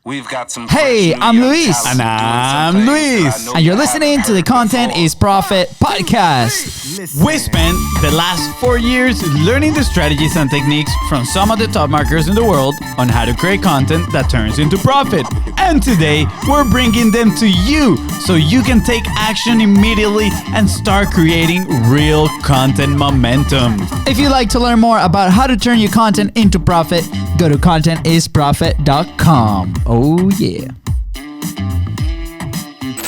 We've got some Hey, I'm Luis. And I'm Luis. And you're listening to the Content is Profit podcast. We spent the last 4 years learning the strategies and techniques from some of the top marketers in the world on how to create content that turns into profit. And today, we're bringing them to you so you can take action immediately and start creating real content momentum. If you'd like to learn more about how to turn your content into profit, go to contentisprofit.com. Oh, yeah.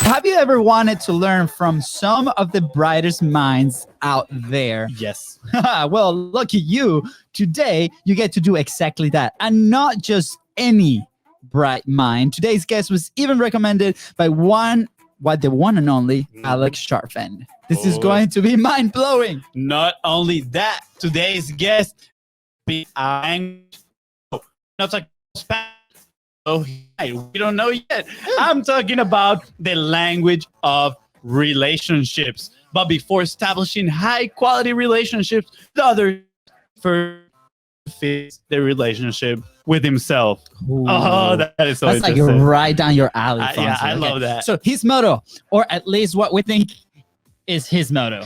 Have you ever wanted to learn from some of the brightest minds out there? Yes. Well, lucky you. Today, you get to do exactly that. And not just any bright mind. Today's guest was even recommended by the one and only Alex Sharfend. This is going to be mind-blowing. Not only that, today's guest be not like Spanish. Oh, we don't know yet. I'm talking about the language of relationships. But before establishing high-quality relationships, the other first fix the relationship with himself. Ooh. Oh, that is so That's like interesting. right down your alley, Fonzie. Yeah, I love that. So his motto, or at least what we think is his motto.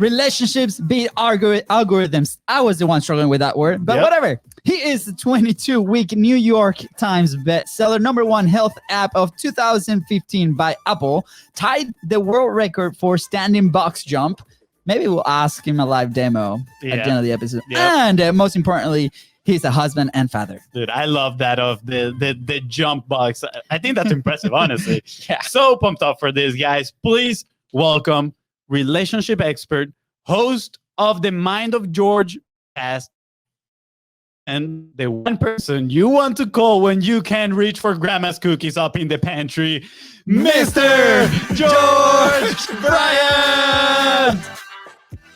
Relationships beat algorithms. I was the one struggling with that word, but whatever. He is the 22-week New York Times bestseller, #1 health app of 2015 by Apple, tied the world record for standing box jump. Maybe we'll ask him a live demo at the end of the episode. Yep. And most importantly, he's a husband and father. Dude, I love that of the jump box. I think that's impressive, honestly. Yeah. So pumped up for this, guys. Please welcome relationship expert, host of the Mind of George podcast, and the one person you want to call when you can't reach for grandma's cookies up in the pantry, Mr. George Bryant.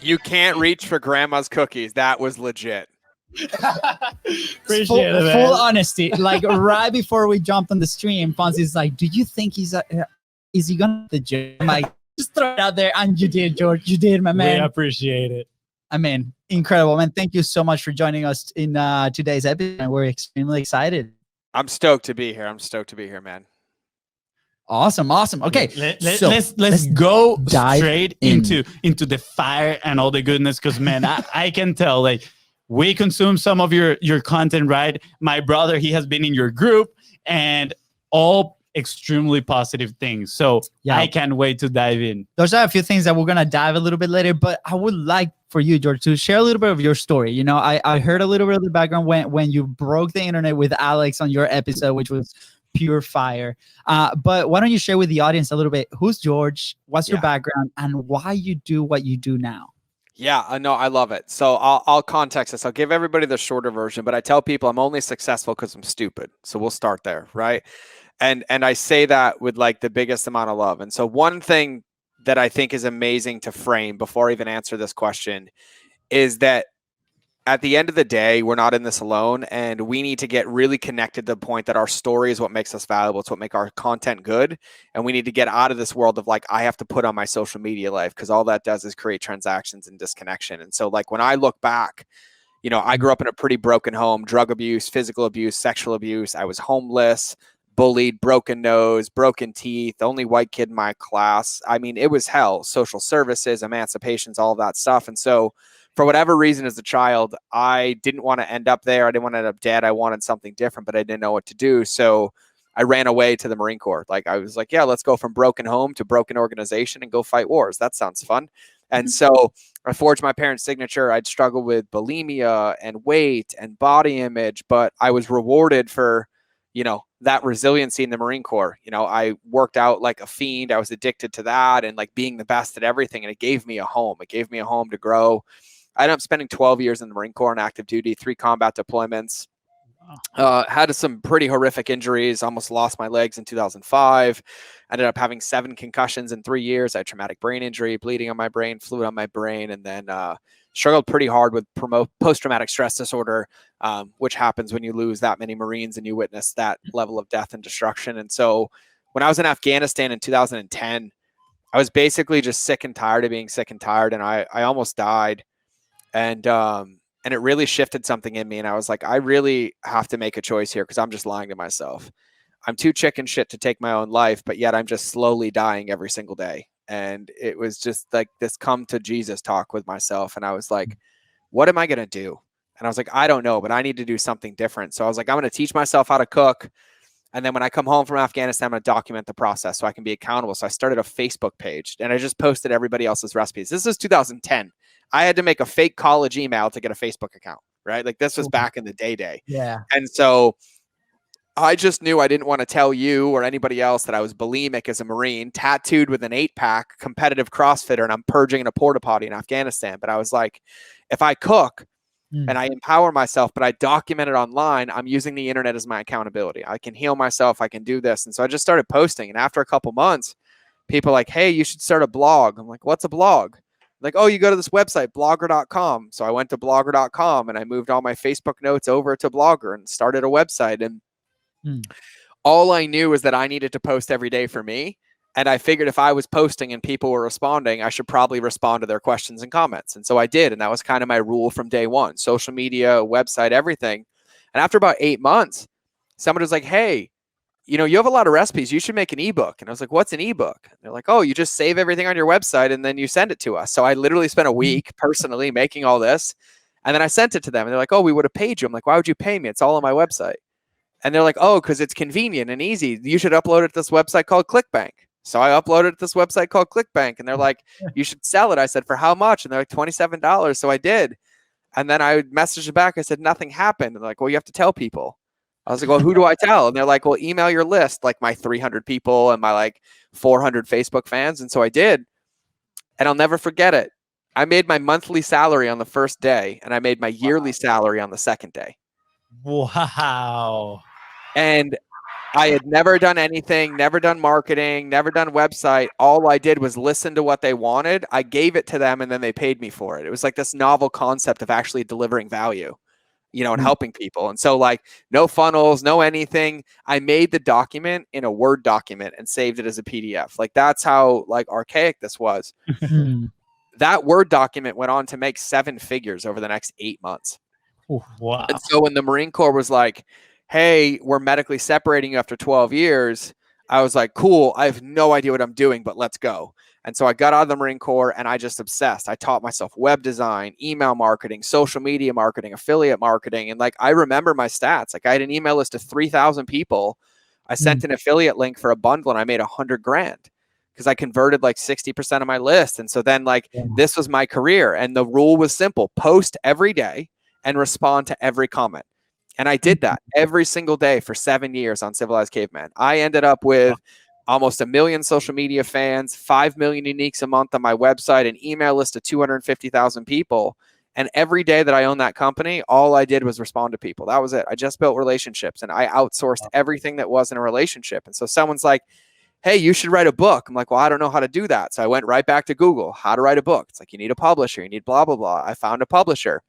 You can't reach for grandma's cookies. That was legit. Appreciate full, it, man. full honesty. Like right before we jumped on the stream, Fonzie's like, "Do you think is he gonna the gym?" I'm like, just throw it out there, and you did, George. You did, my man. We appreciate it. I mean, incredible, man. Thank you so much for joining us in today's episode. And we're extremely excited. I'm stoked to be here. Man. Awesome. Okay, let's go dive straight into the fire and all the goodness, because man, I can tell, like, we consume some of your content, right? My brother, he has been in your group, and all extremely positive things. So I can't wait to dive in. Those are a few things that we're gonna dive a little bit later, but I would like for you, George, to share a little bit of your story. You know, I heard a little bit of the background when you broke the internet with Alex on your episode, which was pure fire. But why don't you share with the audience a little bit? Who's George? What's your background, and why you do what you do now? Yeah, no, I love it. So I'll context this. I'll give everybody the shorter version, but I tell people I'm only successful because I'm stupid. So we'll start there, right? And I say that with like the biggest amount of love. And so one thing that I think is amazing to frame before I even answer this question is that at the end of the day, we're not in this alone, and we need to get really connected to the point that our story is what makes us valuable. It's what makes our content good. And we need to get out of this world of like, I have to put on my social media life, because all that does is create transactions and disconnection. And so like when I look back, you know, I grew up in a pretty broken home, drug abuse, physical abuse, sexual abuse. I was homeless, bullied, broken nose, broken teeth, the only white kid in my class. I mean, it was hell. Social services, emancipations, all of that stuff. And so for whatever reason, as a child, I didn't want to end up there. I didn't want to end up dead. I wanted something different, but I didn't know what to do. So I ran away to the Marine Corps. Like I was like, yeah, let's go from broken home to broken organization and go fight wars. That sounds fun. And so I forged my parents' signature. I'd struggled with bulimia and weight and body image, but I was rewarded for, you know, that resiliency in the Marine Corps. You know, I worked out like a fiend. I was addicted to that and like being the best at everything. And it gave me a home. It gave me a home to grow. I ended up spending 12 years in the Marine Corps on active duty, 3 combat deployments. Had some pretty horrific injuries, almost lost my legs in 2005. Ended up having 7 concussions in 3 years. I had traumatic brain injury, bleeding on my brain, fluid on my brain, and then struggled pretty hard with post-traumatic stress disorder, which happens when you lose that many Marines and you witness that level of death and destruction. And so when I was in Afghanistan in 2010, I was basically just sick and tired of being sick and tired, and I almost died. And And it really shifted something in me. And I was like, I really have to make a choice here because I'm just lying to myself. I'm too chicken shit to take my own life, but yet I'm just slowly dying every single day. And it was just like this come to Jesus talk with myself. And I was like, what am I going to do? And I was like, I don't know, but I need to do something different. So I was like, I'm going to teach myself how to cook. And then when I come home from Afghanistan, I'm going to document the process so I can be accountable. So I started a Facebook page and I just posted everybody else's recipes. This is 2010. I had to make a fake college email to get a Facebook account, right? Like this was back in the day. Yeah. And so I just knew I didn't want to tell you or anybody else that I was bulimic as a Marine, tattooed with an 8-pack, competitive CrossFitter, and I'm purging in a porta potty in Afghanistan. But I was like, if I cook and I empower myself, but I document it online, I'm using the internet as my accountability. I can heal myself. I can do this. And so I just started posting. And after a couple months, people are like, hey, you should start a blog. I'm like, what's a blog? Like, oh, you go to this website, blogger.com. So I went to blogger.com and I moved all my Facebook notes over to Blogger and started a website. And all I knew was that I needed to post every day for me. And I figured if I was posting and people were responding, I should probably respond to their questions and comments. And so I did. And that was kind of my rule from day one: social media, website, everything. And after about 8 months, somebody was like, hey, you have a lot of recipes. You should make an ebook. And I was like, what's an ebook? And they're like, oh, you just save everything on your website and then you send it to us. So I literally spent a week personally making all this. And then I sent it to them. And they're like, oh, we would have paid you. I'm like, why would you pay me? It's all on my website. And they're like, oh, because it's convenient and easy. You should upload it to this website called ClickBank. So I uploaded it to this website called ClickBank. And they're like, you should sell it. I said, for how much? And they're like, $27. So I did. And then I messaged them back. I said, nothing happened. And they're like, well, you have to tell people. I was like, well, who do I tell? And they're like, well, email your list, like my 300 people and my like 400 Facebook fans. And so I did. And I'll never forget it. I made my monthly salary on the first day and I made my yearly salary on the second day. Wow. And I had never done anything, never done marketing, never done website. All I did was listen to what they wanted. I gave it to them and then they paid me for it. It was like this novel concept of actually delivering value, and helping people. And so like no funnels, no anything. I made the document in a Word document and saved it as a PDF. Like that's how like archaic this was. That Word document went on to make 7 figures over the next 8 months. Wow. And so when the Marine Corps was like, hey, we're medically separating you after 12 years, I was like, cool, I have no idea what I'm doing, but let's go. And so I got out of the Marine Corps and I just obsessed. I taught myself web design, email marketing, social media marketing, affiliate marketing. And like, I remember my stats. Like I had an email list of 3,000 people. I sent an affiliate link for a bundle and I made $100,000 because I converted like 60% of my list. And so then like, this was my career. And the rule was simple: post every day and respond to every comment. And I did that every single day for 7 years on Civilized Caveman. I ended up with almost 1 million social media fans, 5 million uniques a month on my website, an email list of 250,000 people. And every day that I owned that company, all I did was respond to people. That was it. I just built relationships and I outsourced everything that wasn't a relationship. And so someone's like, hey, you should write a book. I'm like, well, I don't know how to do that. So I went right back to Google, how to write a book. It's like, you need a publisher, you need blah, blah, blah. I found a publisher.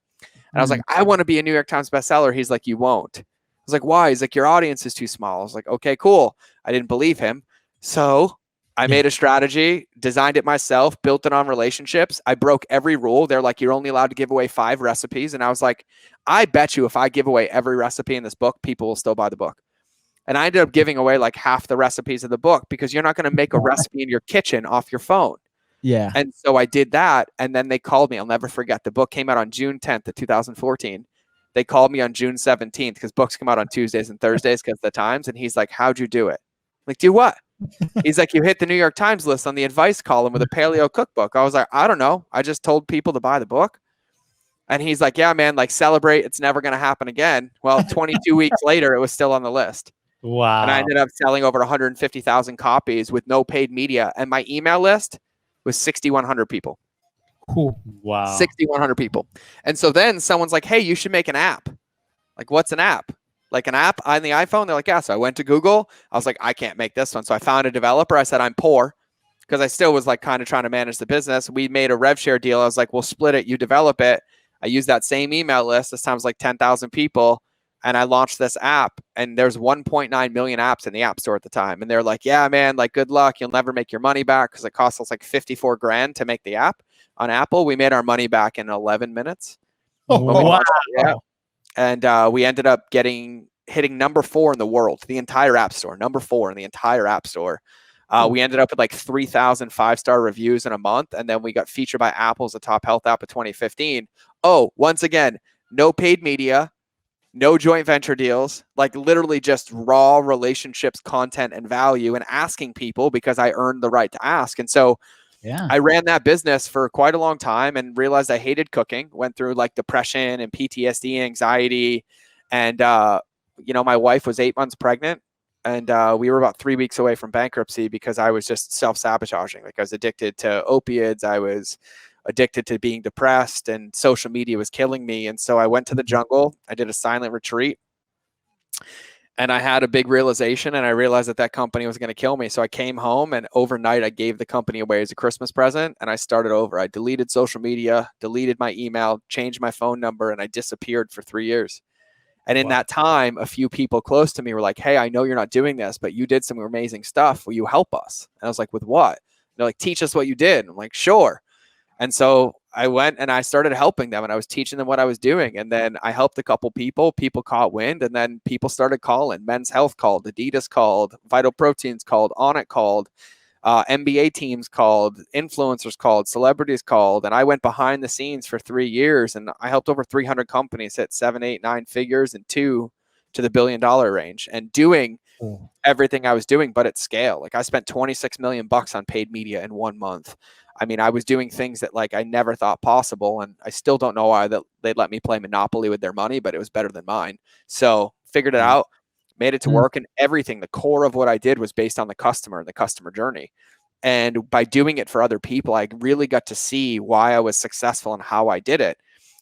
And I was like, I want to be a New York Times bestseller. He's like, you won't. I was like, why? He's like, your audience is too small. I was like, okay, cool. I didn't believe him. So I made a strategy, designed it myself, built it on relationships. I broke every rule. They're like, you're only allowed to give away 5 recipes. And I was like, I bet you if I give away every recipe in this book, people will still buy the book. And I ended up giving away like half the recipes of the book because you're not going to make a recipe in your kitchen off your phone. Yeah. And so I did that. And then they called me. I'll never forget. The book came out on June 10th of 2014. They called me on June 17th because books come out on Tuesdays and Thursdays because of the times. And he's like, how'd you do it? I'm like, do what? He's like, you hit the New York Times list on the advice column with a paleo cookbook. I was like, I don't know. I just told people to buy the book. And he's like, yeah, man, like celebrate. It's never going to happen again. Well, 22 weeks later, it was still on the list. Wow. And I ended up selling over 150,000 copies with no paid media. And my email list was 6,100 people. Cool. Wow. 6,100 people. And so then someone's like, hey, you should make an app. Like, what's an app? Like an app on the iPhone? They're like, yeah. So I went to Google. I was like, I can't make this one. So I found a developer. I said, I'm poor because I still was like kind of trying to manage the business. We made a rev share deal. I was like, we'll split it. You develop it. I used that same email list. This time it was like 10,000 people. And I launched this app, and there's 1.9 million apps in the App Store at the time. And they're like, yeah, man, like, good luck. You'll never make your money back because it cost us like $54,000 to make the app on Apple. We made our money back in 11 minutes. Wow. Yeah. And we ended up hitting number 4 in the world, the entire app store, number 4 in the entire app store. We ended up with like 3,000 5-star reviews in a month. And then we got featured by Apple as a top health app of 2015. Oh, once again, no paid media, no joint venture deals, like literally just raw relationships, content, and value, and asking people because I earned the right to ask. And so I ran that business for quite a long time and realized I hated cooking, went through like depression and PTSD, anxiety. And, my wife was 8 months pregnant, and we were about 3 weeks away from bankruptcy because I was just self-sabotaging. Like I was addicted to opiates. I was addicted to being depressed, and social media was killing me. And so I went to the jungle. I did a silent retreat, and I had a big realization, and I realized that company was going to kill me. So I came home, and overnight I gave the company away as a Christmas present, and I started over. I deleted social media, deleted my email, changed my phone number, and I disappeared for 3 years. And in that time, a few people close to me were like, hey, I know you're not doing this, but you did some amazing stuff. Will you help us? And I was like, with what? They're like, teach us what you did. I'm like, sure. And so I went and I started helping them, and I was teaching them what I was doing. And then I helped a couple people caught wind, and then people started calling. Men's Health called, Adidas called, Vital Proteins called, Onnit called, NBA teams called, influencers called, celebrities called. And I went behind the scenes for 3 years, and I helped over 300 companies hit 7, 8, 9 figures and 2 to the $1 billion range, and doing everything I was doing, but at scale. Like I spent $26 million on paid media in 1 month. I mean, I was doing things that like I never thought possible, and I still don't know why they'd let me play Monopoly with their money, but it was better than mine. So figured it out, made it to work, and everything, the core of what I did was based on the customer and the customer journey. And by doing it for other people, I really got to see why I was successful and how I did it.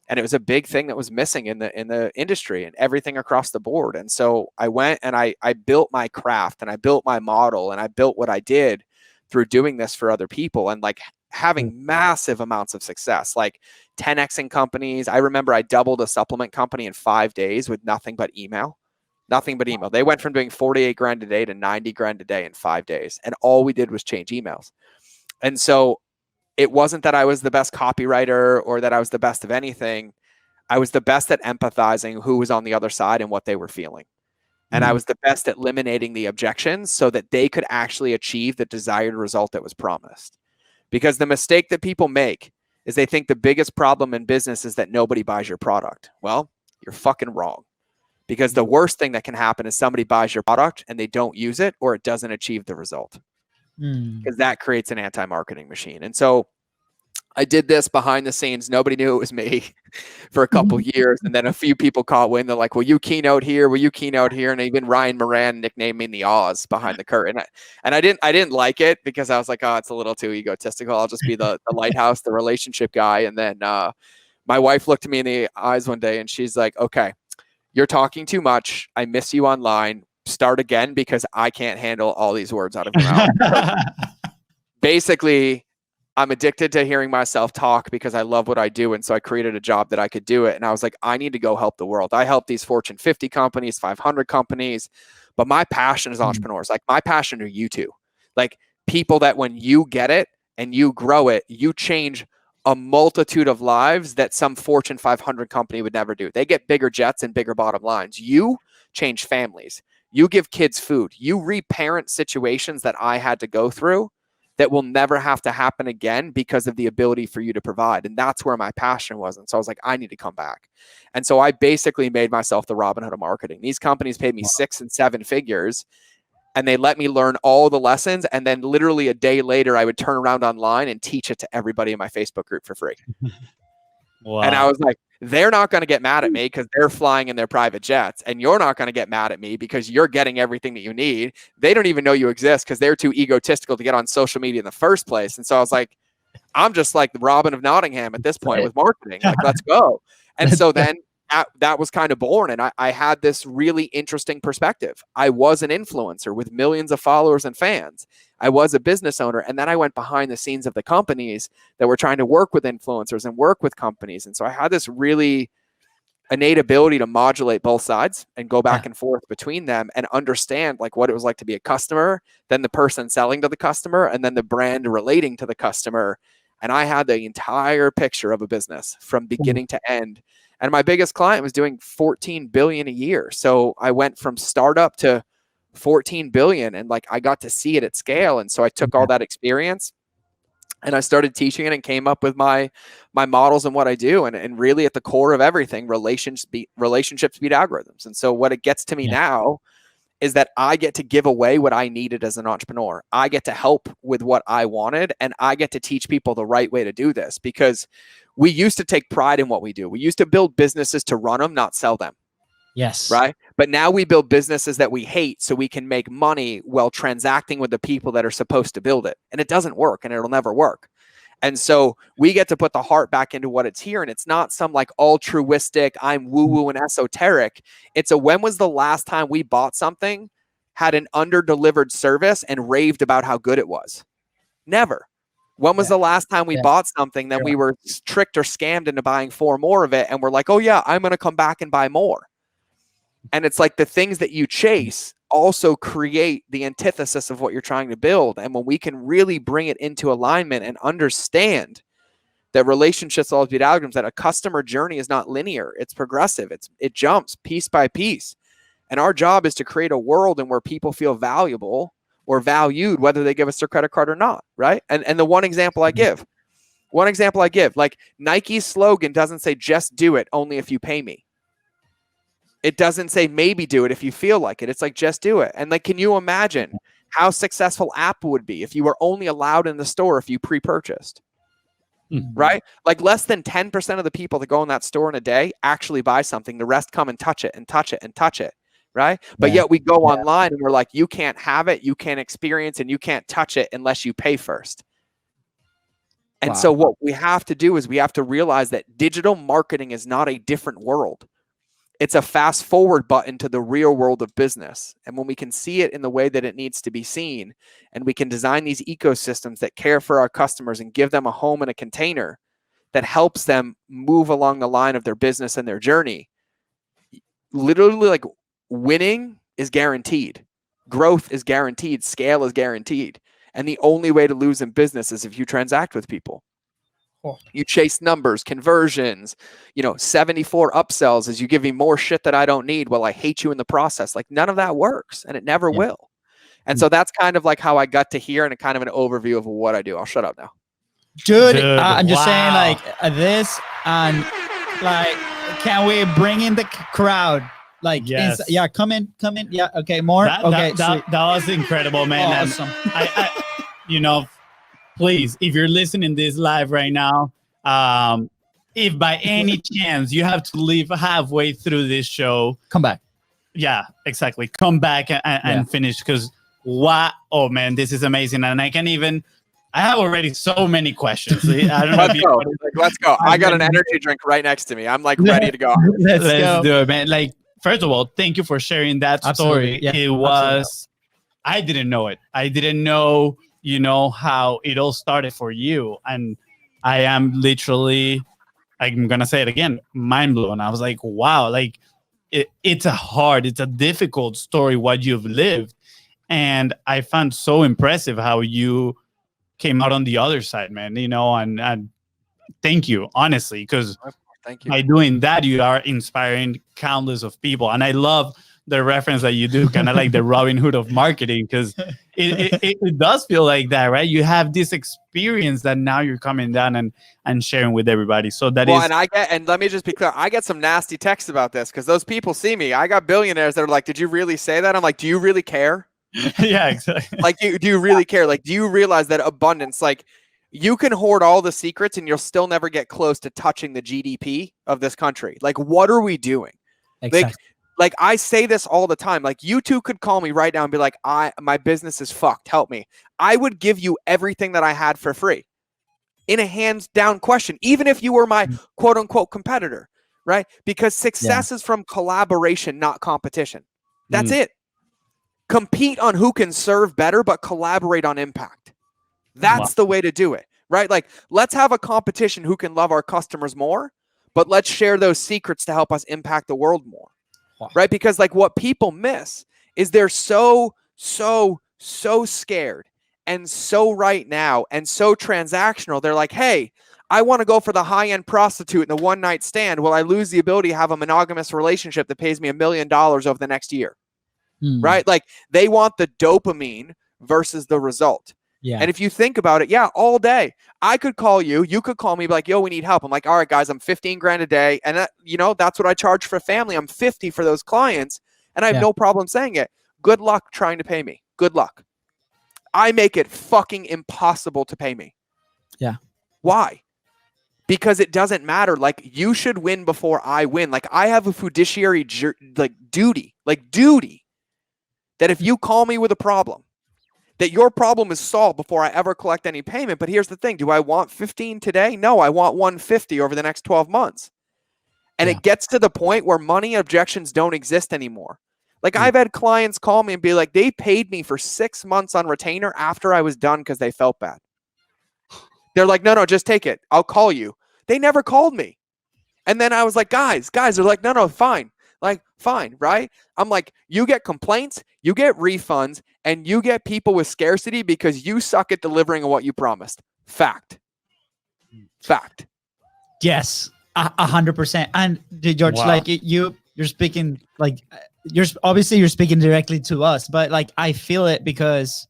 And it was a big thing that was missing in the industry and everything across the board. And so I went and I built my craft, and I built my model, and I built what I did through doing this for other people, and like having massive amounts of success, like 10xing companies. I remember I doubled a supplement company in 5 days with nothing but email. They went from doing 48 grand a day to 90 grand a day in 5 days. And all we did was change emails. And so it wasn't that I was the best copywriter or that I was the best of anything. I was the best at empathizing who was on the other side and what they were feeling. And I was the best at eliminating the objections so that they could actually achieve the desired result that was promised. Because the mistake that people make is they think the biggest problem in business is that nobody buys your product. Well, you're fucking wrong. Because the worst thing that can happen is somebody buys your product and they don't use it, or it doesn't achieve the result. Because that creates an anti-marketing machine. And so I did this behind the scenes. Nobody knew it was me for a couple years. And then a few people caught wind. They're like, will you keynote here? Will you keynote here? And even Ryan Moran nicknamed me the Oz behind the curtain. And I didn't like it because I was like, oh, it's a little too egotistical. I'll just be the lighthouse, the relationship guy. And then my wife looked at me in the eyes one day and she's like, okay, you're talking too much. I miss you online. Start again because I can't handle all these words out of your mouth. Basically, I'm addicted to hearing myself talk because I love what I do. And so I created a job that I could do it. And I was like, I need to go help the world. I help these Fortune 50 companies, 500 companies, but my passion is entrepreneurs. Like my passion are you two. Like people that when you get it and you grow it, you change a multitude of lives that some Fortune 500 company would never do. They get bigger jets and bigger bottom lines. You change families. You give kids food. You reparent situations that I had to go through that will never have to happen again because of the ability for you to provide. And that's where my passion was. And so I was like, I need to come back. And so I basically made myself the Robinhood of marketing. These companies paid me 6 and 7 figures, and they let me learn all the lessons. And then literally a day later, I would turn around online and teach it to everybody in my Facebook group for free. Wow. And I was like, they're not going to get mad at me because they're flying in their private jets. And you're not going to get mad at me because you're getting everything that you need. They don't even know you exist because they're too egotistical to get on social media in the first place. And so I was like, I'm just like the Robin of Nottingham at this point with marketing. Like, let's go. And so then that was kind of born. And I had this really interesting perspective. I was an influencer with millions of followers and fans. I was a business owner. And then I went behind the scenes of the companies that were trying to work with influencers and work with companies. And so I had this really innate ability to modulate both sides and go back and forth between them and understand like what it was like to be a customer, then the person selling to the customer, and then the brand relating to the customer. And I had the entire picture of a business from beginning to end. And my biggest client was doing 14 billion a year. So I went from startup to 14 billion, and like I got to see it at scale. And so I took all that experience and I started teaching it and came up with my models and what I do. And really at the core of everything, relationships beat algorithms. And so what it gets to me now is that I get to give away what I needed as an entrepreneur. I get to help with what I wanted, and I get to teach people the right way to do this, because we used to take pride in what we do. We used to build businesses to run them, not sell them. Yes. Right. But now we build businesses that we hate so we can make money while transacting with the people that are supposed to build it. And it doesn't work, and it'll never work. And so we get to put the heart back into what it's here. And it's not some like altruistic, I'm woo-woo and esoteric. It's a, when was the last time we bought something, had an under-delivered service, and raved about how good it was? Never. When was the last time we bought something that we were tricked or scammed into buying 4 more of it, and we're like, oh yeah, I'm going to come back and buy more? And it's like the things that you chase also create the antithesis of what you're trying to build. And when we can really bring it into alignment and understand that relationships always beat algorithms, that a customer journey is not linear, it's progressive, it jumps piece by piece. And our job is to create a world in where people feel valuable or valued, whether they give us their credit card or not, right? And the one example I give, like Nike's slogan doesn't say just do it, only if you pay me. It doesn't say maybe do it if you feel like it. It's like, just do it. And like, can you imagine how successful Apple would be if you were only allowed in the store if you pre-purchased? Right? Like less than 10% of the people that go in that store in a day actually buy something. The rest come and touch it and touch it and touch it. Right? But yet we go online and we're like, you can't have it, you can't experience, and you can't touch it unless you pay first. And so what we have to do is we have to realize that digital marketing is not a different world. It's a fast forward button to the real world of business. And when we can see it in the way that it needs to be seen, and we can design these ecosystems that care for our customers and give them a home and a container that helps them move along the line of their business and their journey, literally like winning is guaranteed. Growth is guaranteed. Scale is guaranteed. And the only way to lose in business is if you transact with people. You chase numbers, conversions, 74 upsells as you give me more shit that I don't need. Well, I hate you in the process. Like none of that works, and it never will. And so that's kind of like how I got to here, and a kind of an overview of what I do. I'll shut up now. Dude, I'm just saying like this, and like, can we bring in the crowd? Like, come in. Yeah. Okay. More. That was incredible, man. Awesome. And please, if you're listening this live right now, if by any chance you have to leave halfway through this show, come back. Yeah, exactly. Come back and finish, because oh man, this is amazing. And I have already so many questions. I don't know. Let's go. I got an energy drink right next to me. I'm like ready to go. Let's do it, man. Like, first of all, thank you for sharing that story. Yeah, it was, I didn't know it. I didn't know, how it all started for you. And I am literally, I'm going to say it again, mind blown. I was like, wow, like it's a difficult story, what you've lived. And I found so impressive how you came out on the other side, man, and thank you, honestly, because by doing that, you are inspiring countless of people. And I love the reference that you do, kind of like the Robinhood of marketing, because it does feel like that, right? You have this experience that now you're coming down and sharing with everybody. So that is. And let me just be clear, I get some nasty texts about this, because those people see me. I got billionaires that are like, did you really say that? I'm like, do you really care? Yeah, exactly. Like, do you really care? Like, do you realize that abundance, like, you can hoard all the secrets and you'll still never get close to touching the GDP of this country. Like, what are we doing? Exactly. Like I say this all the time. Like, you two could call me right now and be like, my business is fucked. Help me. I would give you everything that I had for free in a hands down question, even if you were my quote unquote competitor, right? Because success is from collaboration, not competition. That's it. Compete on who can serve better, but collaborate on impact. That's the way to do it, right? Like, let's have a competition who can love our customers more, but let's share those secrets to help us impact the world more, right? Because like what people miss is they're so scared and so right now and so transactional. They're like, hey, I want to go for the high-end prostitute and the one-night stand. Will I lose the ability to have a monogamous relationship that pays me $1 million over the next year? Right? Like they want the dopamine versus the result. Yeah. And if you think about it, yeah, all day I could call you, you could call me, be like, yo, we need help. I'm like, all right, guys, I'm 15 grand a day. And that, you know, that's what I charge for family. I'm 50 for those clients. And I have no problem saying it. Good luck trying to pay me. Good luck. I make it fucking impossible to pay me. Yeah. Why? Because it doesn't matter. Like you should win before I win. Like I have a fiduciary duty that if you call me with a problem, that your problem is solved before I ever collect any payment. But here's the thing. Do I want 15 today? No, I want 150 over the next 12 months. And it gets to the point where money objections don't exist anymore. Like I've had clients call me and be like, they paid me for 6 months on retainer after I was done because they felt bad. They're like, no, just take it. I'll call you. They never called me. And then I was like, guys, they're like, no, fine. Like, fine, right? I'm like, you get complaints, you get refunds, and you get people with scarcity because you suck at delivering on what you promised. Fact. Yes, 100%. And George, like you're speaking, like you're speaking directly to us, but like I feel it because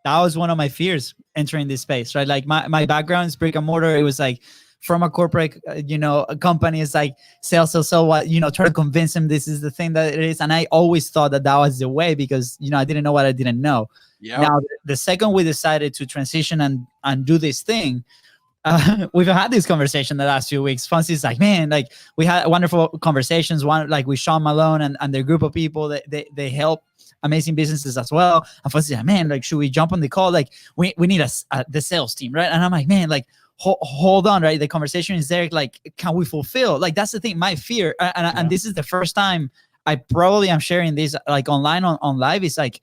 that was one of my fears entering this space, right? Like my background is brick and mortar. It was like from a corporate, a company is like sell what, try to convince them this is the thing that it is. And I always thought that was the way because, I didn't know what I didn't know. Yeah. Now, the second we decided to transition and do this thing, we've had this conversation the last few weeks. Fonzie's like, man, like we had wonderful conversations. One, like with Sean Malone and their group of people that they help amazing businesses as well. And Fonzie's like, man, like, should we jump on the call? Like we need the sales team, right? And I'm like, man, like, hold on, right? The conversation is there. Like, can we fulfill? Like, that's the thing. My fear, and this is the first time I probably am sharing this like online on live. Is like,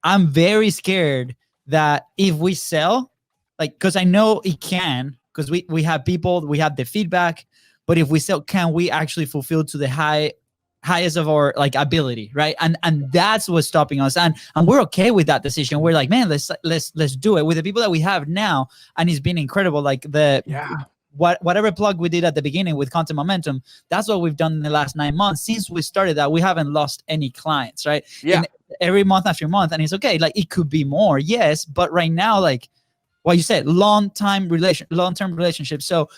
I'm very scared that if we sell, like, because I know it can, because we have people, we have the feedback, but if we sell, can we actually fulfill to the highest of our like ability, right? And that's what's stopping us, and we're okay with that decision. We're like, man, let's do it with the people that we have now, and it's been incredible. Like whatever plug we did at the beginning with Content Momentum, that's what we've done in the last 9 months since we started that. We haven't lost any clients, right? And every month after month, and it's okay. Like it could be more, yes, but right now, like what you said, long-term relationship. So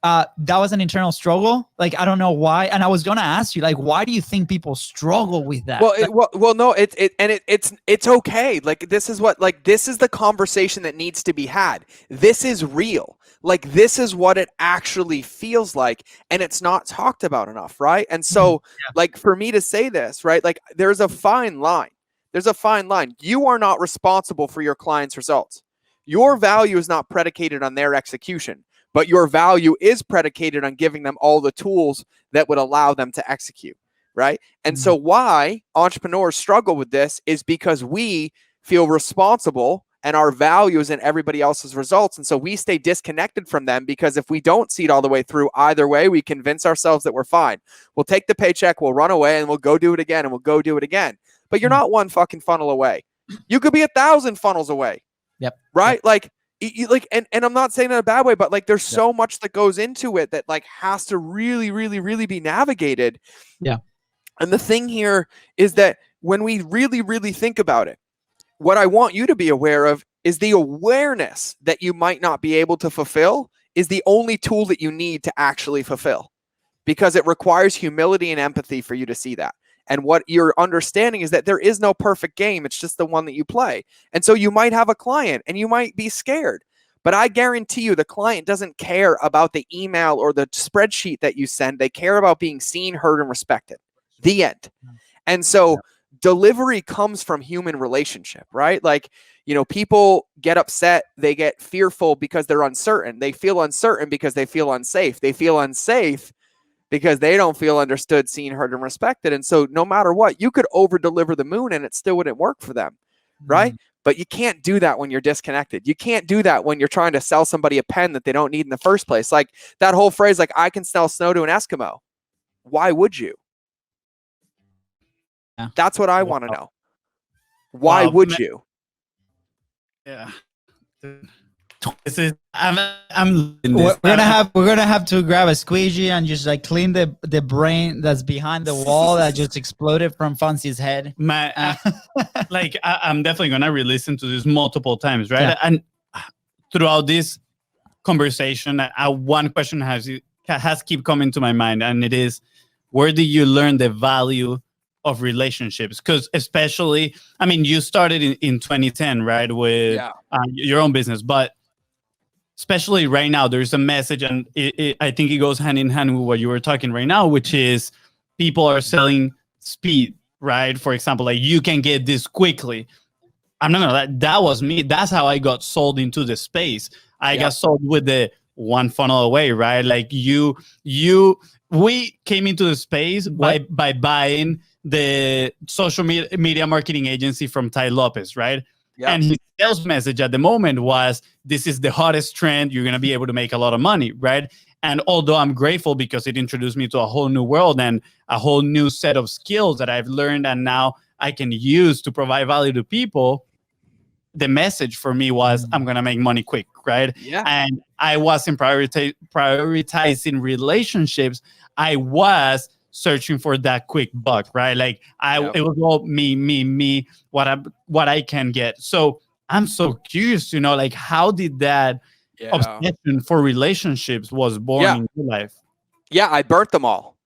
that was an internal struggle. Like, I don't know why. And I was going to ask you, like, why do you think people struggle with that? Well, no, it's okay. Like, this is the conversation that needs to be had. This is real. Like, this is what it actually feels like. And it's not talked about enough. Right. And so like for me to say this, right, like there's a fine line. You are not responsible for your client's results. Your value is not predicated on their execution. But your value is predicated on giving them all the tools that would allow them to execute, right? And so why entrepreneurs struggle with this is because we feel responsible and our value is in everybody else's results. And so we stay disconnected from them because if we don't see it all the way through, either way, we convince ourselves that we're fine. We'll take the paycheck, we'll run away, and we'll go do it again, and we'll go do it again. But you're not one fucking funnel away. You could be 1,000 funnels away. Yep. Right? Like, and I'm not saying in a bad way, but like there's so much that goes into it that like has to really, really, really be navigated. Yeah. And the thing here is that when we really, really think about it, what I want you to be aware of is the awareness that you might not be able to fulfill is the only tool that you need to actually fulfill, because it requires humility and empathy for you to see that. And what you're understanding is that there is no perfect game. It's just the one that you play. And so you might have a client and you might be scared, but I guarantee you the client doesn't care about the email or the spreadsheet that you send. They care about being seen, heard, and respected. The end. And so delivery comes from human relationship, right? Like, people get upset. They get fearful because they're uncertain. They feel uncertain because they feel unsafe. They feel unsafe because they don't feel understood, seen, heard, and respected. And so no matter what, you could over deliver the moon and it still wouldn't work for them. Right. But you can't do that when you're disconnected. You can't do that when you're trying to sell somebody a pen that they don't need in the first place. Like that whole phrase, like I can sell snow to an Eskimo. Why would you? Yeah. That's what I want to know. Why would you? Yeah. This is I'm We're gonna have to grab a squeegee and just like clean the brain that's behind the wall that just exploded from Fonzie's head. I'm definitely gonna re-listen to this multiple times, right? Yeah. And throughout this conversation, one question has keep coming to my mind, and it is, where do you learn the value of relationships? Because especially, I mean, you started in 2010, right, with your own business, but especially right now, there's a message, and I think it goes hand in hand with what you were talking right now, which is people are selling speed, right? For example, like, you can get this quickly. I'm not gonna, that was me. That's how I got sold into the space. I got sold with the one funnel away, right? Like we came into the space by buying the social media marketing agency from Ty Lopez, right? Yep. And his sales message at the moment was, this is the hottest trend. You're going to be able to make a lot of money, right? And although I'm grateful because it introduced me to a whole new world and a whole new set of skills that I've learned and now I can use to provide value to people, the message for me was, I'm going to make money quick, right? Yeah. And I wasn't prioritizing relationships. I was searching for that quick buck, right? Like it was all me, what I can get. So I'm so curious to know, like, how did that obsession for relationships was born in your life? Yeah, I burnt them all.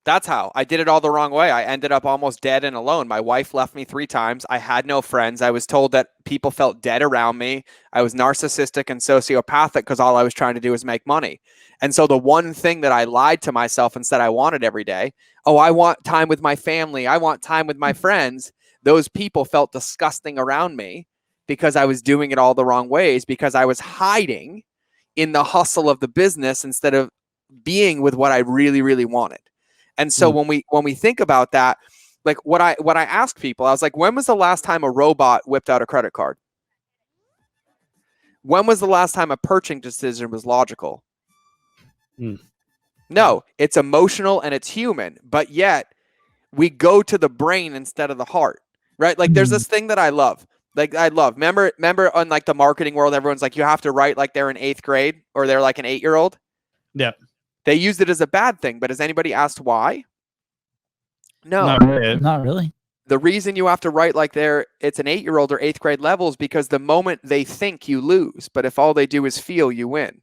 That's how. I did it all the wrong way. I ended up almost dead and alone. My wife left me 3 times. I had no friends. I was told that people felt dead around me. I was narcissistic and sociopathic because all I was trying to do was make money. And so the one thing that I lied to myself and said I wanted every day, I want time with my family. I want time with my friends. Those people felt disgusting around me because I was doing it all the wrong ways, because I was hiding in the hustle of the business instead of being with what I really, really wanted. And so when we think about that, like what I ask people, I was like, when was the last time a robot whipped out a credit card? When was the last time a purchasing decision was logical? No, it's emotional and it's human, but yet we go to the brain instead of the heart, right? Like there's this thing that I love. Remember on like the marketing world, everyone's like, you have to write like they're in 8th grade or they're like an 8-year-old. Yeah. They used it as a bad thing, but has anybody asked why? No. Not really. The reason you have to write like it's an 8-year-old or 8th grade level is because the moment they think, you lose. But if all they do is feel, you win.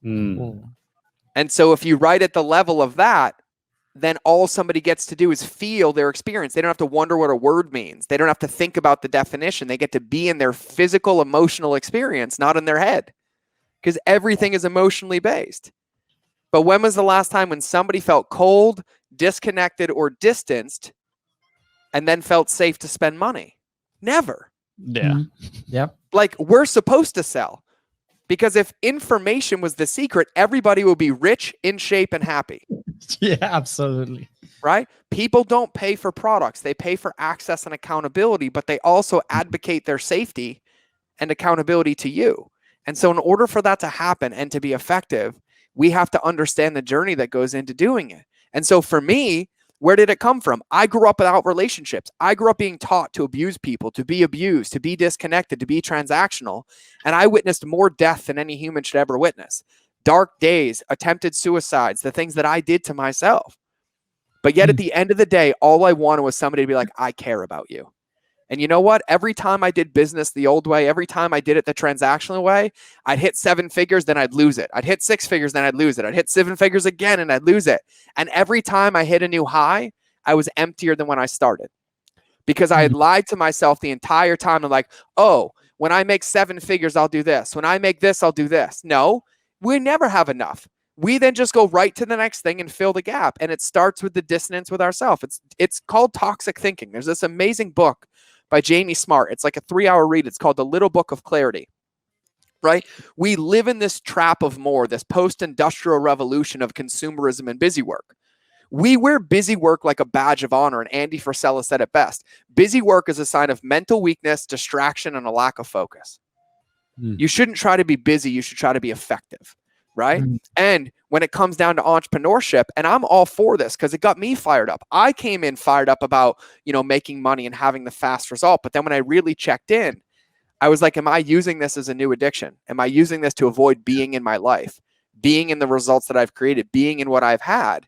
And so if you write at the level of that, then all somebody gets to do is feel their experience. They don't have to wonder what a word means. They don't have to think about the definition. They get to be in their physical, emotional experience, not in their head, because everything is emotionally based. But when was the last time when somebody felt cold, disconnected, or distanced and then felt safe to spend money? Never. Yeah. Yep. Like, we're supposed to sell, because if information was the secret, everybody would be rich, in shape, and happy. Yeah, absolutely. Right? People don't pay for products. They pay for access and accountability, but they also advocate their safety and accountability to you. And so in order for that to happen and to be effective, we have to understand the journey that goes into doing it. And so for me, where did it come from? I grew up without relationships. I grew up being taught to abuse people, to be abused, to be disconnected, to be transactional. And I witnessed more death than any human should ever witness. Dark days, attempted suicides, the things that I did to myself. But yet at the end of the day, all I wanted was somebody to be like, I care about you. And you know what? Every time I did business the old way, every time I did it the transactional way, I'd hit 7 figures, then I'd lose it. I'd hit 6 figures, then I'd lose it. I'd hit 7 figures again, and I'd lose it. And every time I hit a new high, I was emptier than when I started, because I had lied to myself the entire time. I'm like, when I make 7 figures, I'll do this. When I make this, I'll do this. No, we never have enough. We then just go right to the next thing and fill the gap. And it starts with the dissonance with ourselves. It's called toxic thinking. There's this amazing book by Jamie Smart. It's like a 3-hour read. It's called The Little Book of Clarity, right? We live in this trap of more, this post-industrial revolution of consumerism and busy work. We wear busy work like a badge of honor. And Andy Frisella said it best. Busy work is a sign of mental weakness, distraction, and a lack of focus. You shouldn't try to be busy. You should try to be effective, right? And when it comes down to entrepreneurship, and I'm all for this because it got me fired up. I came in fired up about, making money and having the fast result. But then when I really checked in, I was like, am I using this as a new addiction? Am I using this to avoid being in my life, being in the results that I've created, being in what I've had?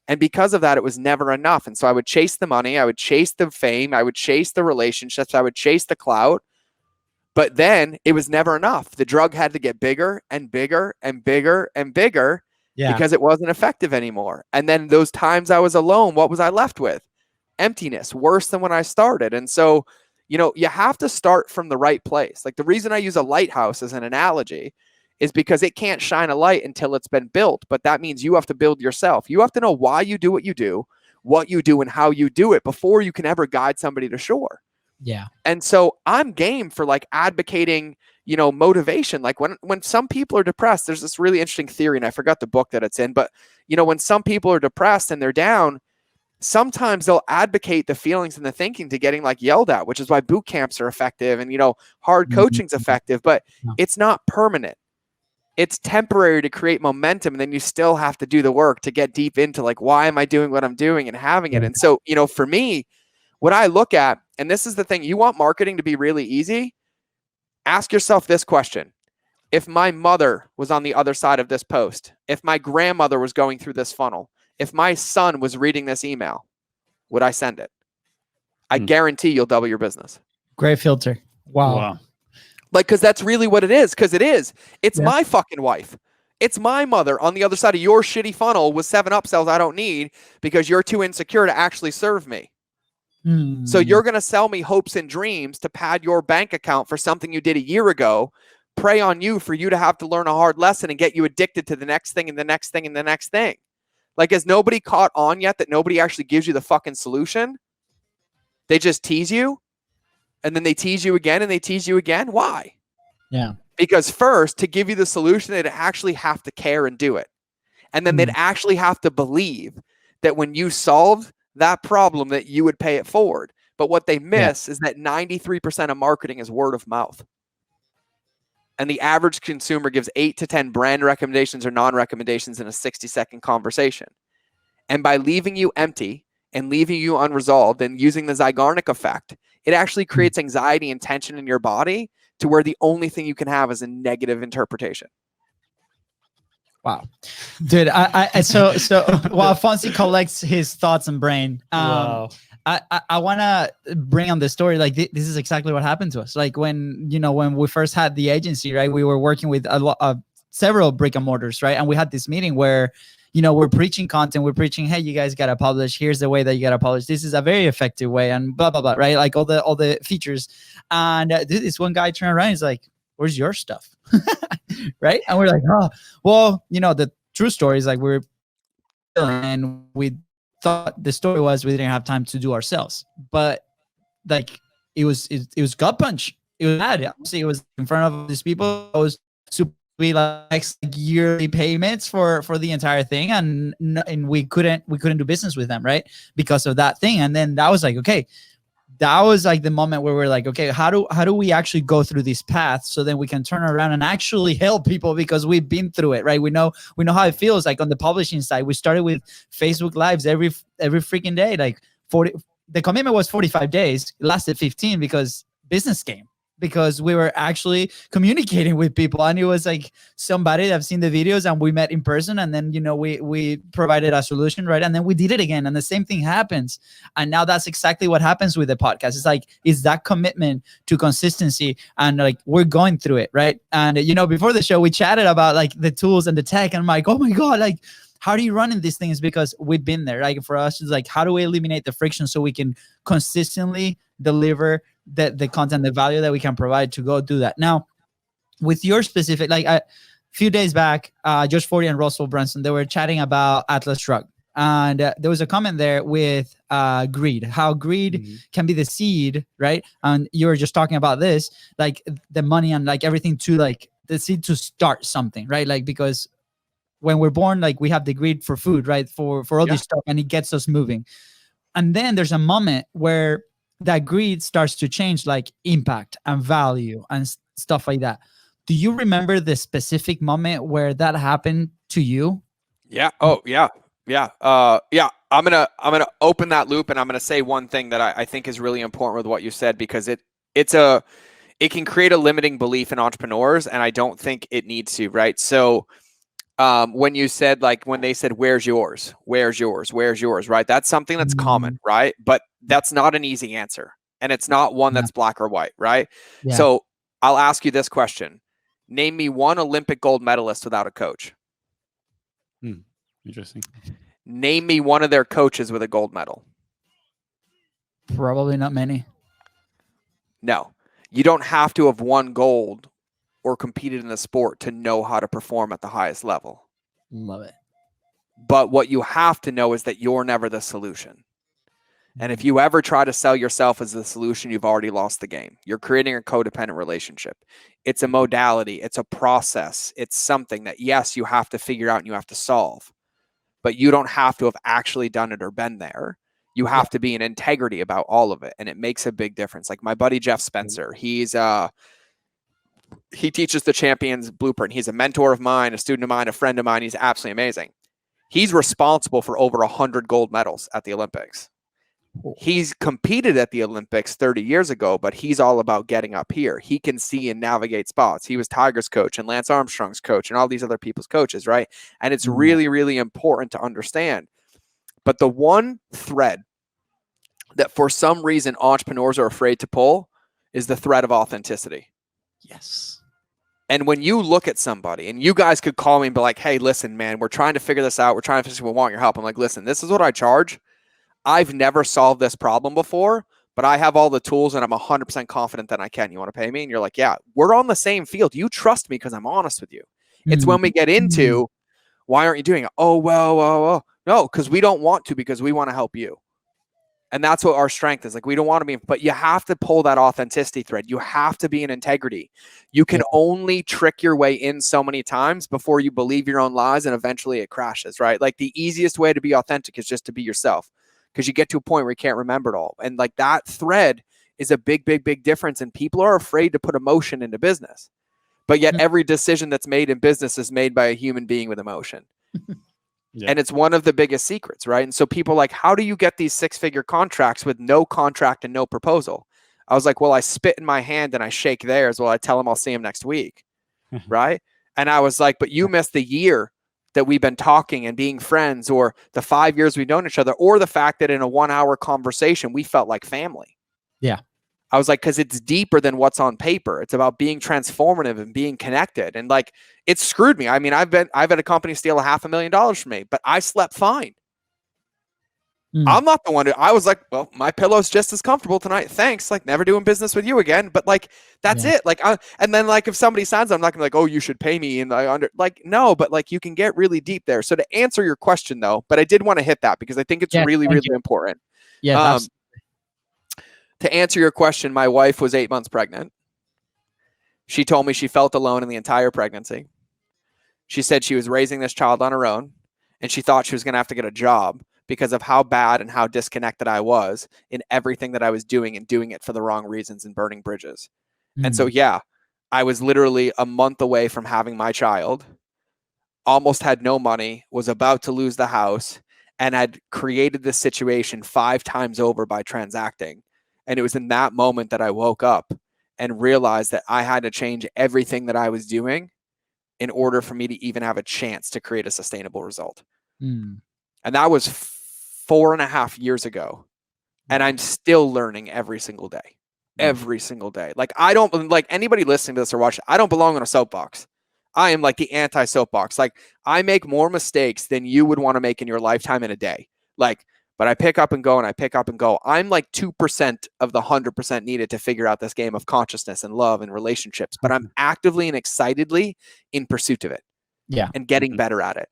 And because of that, it was never enough. And so I would chase the money, I would chase the fame, I would chase the relationships, I would chase the clout. But then it was never enough. The drug had to get bigger and bigger and bigger and bigger because it wasn't effective anymore. And then those times I was alone, what was I left with? Emptiness, worse than when I started. And so, you know, you have to start from the right place. Like the reason I use a lighthouse as an analogy is because it can't shine a light until it's been built. But that means you have to build yourself. You have to know why you do, and how you do it before you can ever guide somebody to shore. Yeah. And so I'm game for like advocating, you know, motivation. Like when some people are depressed, there's this really interesting theory, and I forgot the book that it's in, but you know, when some people are depressed and they're down, sometimes they'll advocate the feelings and the thinking to getting like yelled at, which is why boot camps are effective and, you know, hard coaching's effective, but it's not permanent. It's temporary to create momentum. And then you still have to do the work to get deep into like, why am I doing what I'm doing and having it? And so, you know, for me, what I look at, and this is the thing, you want marketing to be really easy, ask yourself this question. If my mother was on the other side of this post, if my grandmother was going through this funnel, if my son was reading this email, would I send it? I guarantee you'll double your business. Great filter. Wow. Like, because that's really what it is. Because it is. It's my fucking wife. It's my mother on the other side of your shitty funnel with 7 upsells I don't need because you're too insecure to actually serve me. So you're going to sell me hopes and dreams to pad your bank account for something you did a year ago, prey on you for you to have to learn a hard lesson and get you addicted to the next thing and the next thing and the next thing. Like, has nobody caught on yet that nobody actually gives you the fucking solution? They just tease you and then they tease you again and they tease you again. Why? Yeah. Because first, to give you the solution, they'd actually have to care and do it. And then they'd actually have to believe that when you solved that problem that you would pay it forward. But what they miss is that 93% of marketing is word of mouth. And the average consumer gives 8 to 10 brand recommendations or non-recommendations in a 60-second conversation. And by leaving you empty and leaving you unresolved and using the Zygarnik effect, it actually creates anxiety and tension in your body to where the only thing you can have is a negative interpretation. Wow, dude. So while Fonzie collects his thoughts and brain, I want to bring on the story. Like this is exactly what happened to us. Like when we first had the agency, right? We were working with several brick and mortars, right? And we had this meeting where, we're preaching content. We're preaching, hey, you guys gotta publish. Here's the way that you gotta publish. This is a very effective way, and blah blah blah, right? Like all the features. And this one guy turned around, he's like, "Where's your stuff?" Right? And we're like, "Oh, well, the true story is like and we thought the story was we didn't have time to do ourselves, but like it was gut punch. It was bad. Obviously, it was in front of these people. It was super like yearly payments for the entire thing, and we couldn't do business with them, right? Because of that thing. And then that was like, okay, that was like the moment where we're like, okay, how do we actually go through this path so then we can turn around and actually help people because we've been through it, right? We know how it feels. Like on the publishing side, we started with Facebook Lives every freaking day. Like the commitment was 45 days. It lasted 15 because business came. Because we were actually communicating with people, and it was like somebody that have seen the videos, and we met in person, and then we provided a solution, right? And then we did it again, and the same thing happens. And now that's exactly what happens with the podcast. It's like it's that commitment to consistency, and like we're going through it, right? And before the show, we chatted about like the tools and the tech, and I'm like, oh my god, like how do you run in these things? Because we've been there. Like for us, it's like how do we eliminate the friction so we can consistently deliver the content, the value that we can provide to go do that. Now, with your specific, like a few days back, Josh Forty and Russell Brunson, they were chatting about Atlas Shrugged. And there was a comment there with greed, how greed can be the seed, right? And you were just talking about this, like the money and like everything to like the seed to start something, right? Like because when we're born, like we have the greed for food, right? For all this stuff, and it gets us moving. And then there's a moment where that greed starts to change, like impact and value and stuff like that. Do you remember the specific moment where that happened to you? Yeah. Oh, yeah. Yeah. I'm gonna open that loop, and I'm gonna say one thing that I think is really important with what you said, because it's it can create a limiting belief in entrepreneurs, and I don't think it needs to, right? So when you said, like, when they said, where's yours, right? That's something that's common, right? But that's not an easy answer, and it's not one that's black or white, right? Yeah. So I'll ask you this question. Name me one Olympic gold medalist without a coach. Interesting. Name me one of their coaches with a gold medal. Probably not many. No, you don't have to have won gold or competed in the sport to know how to perform at the highest level. Love it. But what you have to know is that you're never the solution. And if you ever try to sell yourself as the solution, you've already lost the game. You're creating a codependent relationship. It's a modality. It's a process. It's something that, yes, you have to figure out and you have to solve, but you don't have to have actually done it or been there. You have to be in integrity about all of it. And it makes a big difference. Like my buddy, Jeff Spencer, he teaches the Champions Blueprint. He's a mentor of mine, a student of mine, a friend of mine. He's absolutely amazing. He's responsible for over 100 gold medals at the Olympics. He's competed at the Olympics 30 years ago, but he's all about getting up here. He can see and navigate spots. He was Tiger's coach and Lance Armstrong's coach and all these other people's coaches, right? And it's really, really important to understand. But the one thread that for some reason entrepreneurs are afraid to pull is the thread of authenticity. Yes. And when you look at somebody, and you guys could call me and be like, hey, listen, man, we're trying to figure this out. We're trying to figure this out. We want your help. I'm like, listen, this is what I charge. I've never solved this problem before, but I have all the tools and I'm 100% confident that I can. You want to pay me? And you're like, yeah, we're on the same field. You trust me because I'm honest with you. It's when we get into, why aren't you doing it? Oh, well, no, because we don't want to, because we want to help you. And that's what our strength is. Like, we don't want to be, but you have to pull that authenticity thread. You have to be in integrity. You can only trick your way in so many times before you believe your own lies, and eventually it crashes, right? Like the easiest way to be authentic is just to be yourself, because you get to a point where you can't remember it all. And like that thread is a big, big, big difference. And people are afraid to put emotion into business, but yet every decision that's made in business is made by a human being with emotion. And it's one of the biggest secrets, right? And so people are like, how do you get these 6-figure contracts with no contract and no proposal? I was like, well, I spit in my hand and I shake theirs. Well, I tell them I'll see them next week, right? And I was like, but you missed the year that we've been talking and being friends, or the 5 years we've known each other, or the fact that in a 1-hour conversation, we felt like family. Yeah. I was like, because it's deeper than what's on paper. It's about being transformative and being connected. And like, it screwed me. I mean, I've had a company steal $500,000 from me, but I slept fine. I'm not the one who, I was like, well, my pillow's just as comfortable tonight. Thanks. Like, never doing business with you again. But like, that's it. Like, and then like, if somebody signs, I'm not gonna be like, oh, you should pay me. And no, but like, you can get really deep there. So to answer your question though, but I did want to hit that because I think it's really, really important. Yeah. To answer your question, my wife was 8 months pregnant. She told me she felt alone in the entire pregnancy. She said she was raising this child on her own, and she thought she was going to have to get a job because of how bad and how disconnected I was in everything that I was doing, and doing it for the wrong reasons and burning bridges. And so, yeah, I was literally a month away from having my child, almost had no money, was about to lose the house, and had created this situation 5 times over by transacting. And it was in that moment that I woke up and realized that I had to change everything that I was doing in order for me to even have a chance to create a sustainable result. And that was 4.5 years ago. And I'm still learning every single day. Every single day. Like, I don't, like, anybody listening to this or watching, I don't belong on a soapbox. I am like the anti-soapbox. Like, I make more mistakes than you would want to make in your lifetime in a day. Like, but I pick up and go, and I pick up and go. I'm like 2% of the 100% needed to figure out this game of consciousness and love and relationships. But I'm actively and excitedly in pursuit of it. Yeah. And getting better at it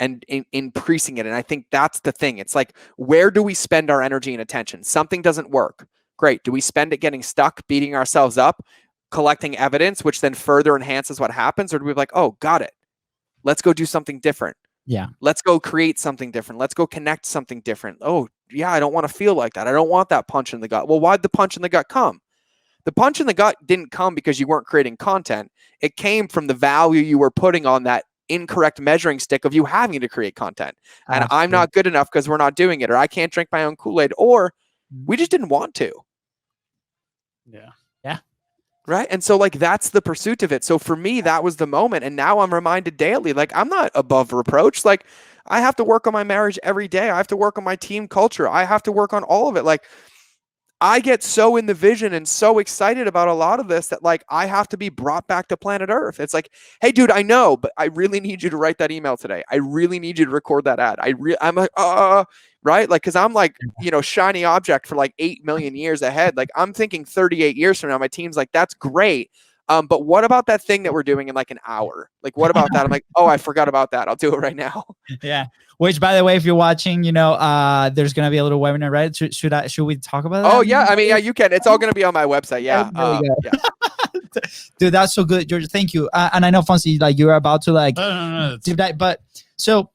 and increasing it. And I think that's the thing. It's like, where do we spend our energy and attention? Something doesn't work. Great. Do we spend it getting stuck, beating ourselves up, collecting evidence, which then further enhances what happens? Or do we be like, oh, got it. Let's go do something different. Yeah. Let's go create something different. Let's go connect something different. Oh, yeah, I don't want to feel like that. I don't want that punch in the gut. Well, why'd the punch in the gut come? The punch in the gut didn't come because you weren't creating content. It came from the value you were putting on that incorrect measuring stick of you having to create content. And I'm not good enough because we're not doing it, or I can't drink my own Kool-Aid, or we just didn't want to. Yeah. Yeah. Right. And so like, that's the pursuit of it. So for me, that was the moment. And now I'm reminded daily, like I'm not above reproach. Like I have to work on my marriage every day. I have to work on my team culture. I have to work on all of it. Like I get so in the vision and so excited about a lot of this that like I have to be brought back to planet Earth. It's like, hey, dude, I know, but I really need you to write that email today. I really need you to record that ad. I'm like, right? Like, cause I'm like, you know, shiny object for like 8 million years ahead. Like I'm thinking 38 years from now, my team's like, that's great. But what about that thing that we're doing in like an hour? Like, what about that? I'm like, oh, I forgot about that. I'll do it right now. Yeah. Which, by the way, if you're watching, you know, there's gonna be a little webinar, right? Should we talk about that? Oh yeah, I mean, yeah, you can. It's all gonna be on my website. Yeah. Yeah. Dude, that's so good, George. Thank you. And I know, Fonzie, like you're about to like do that, but so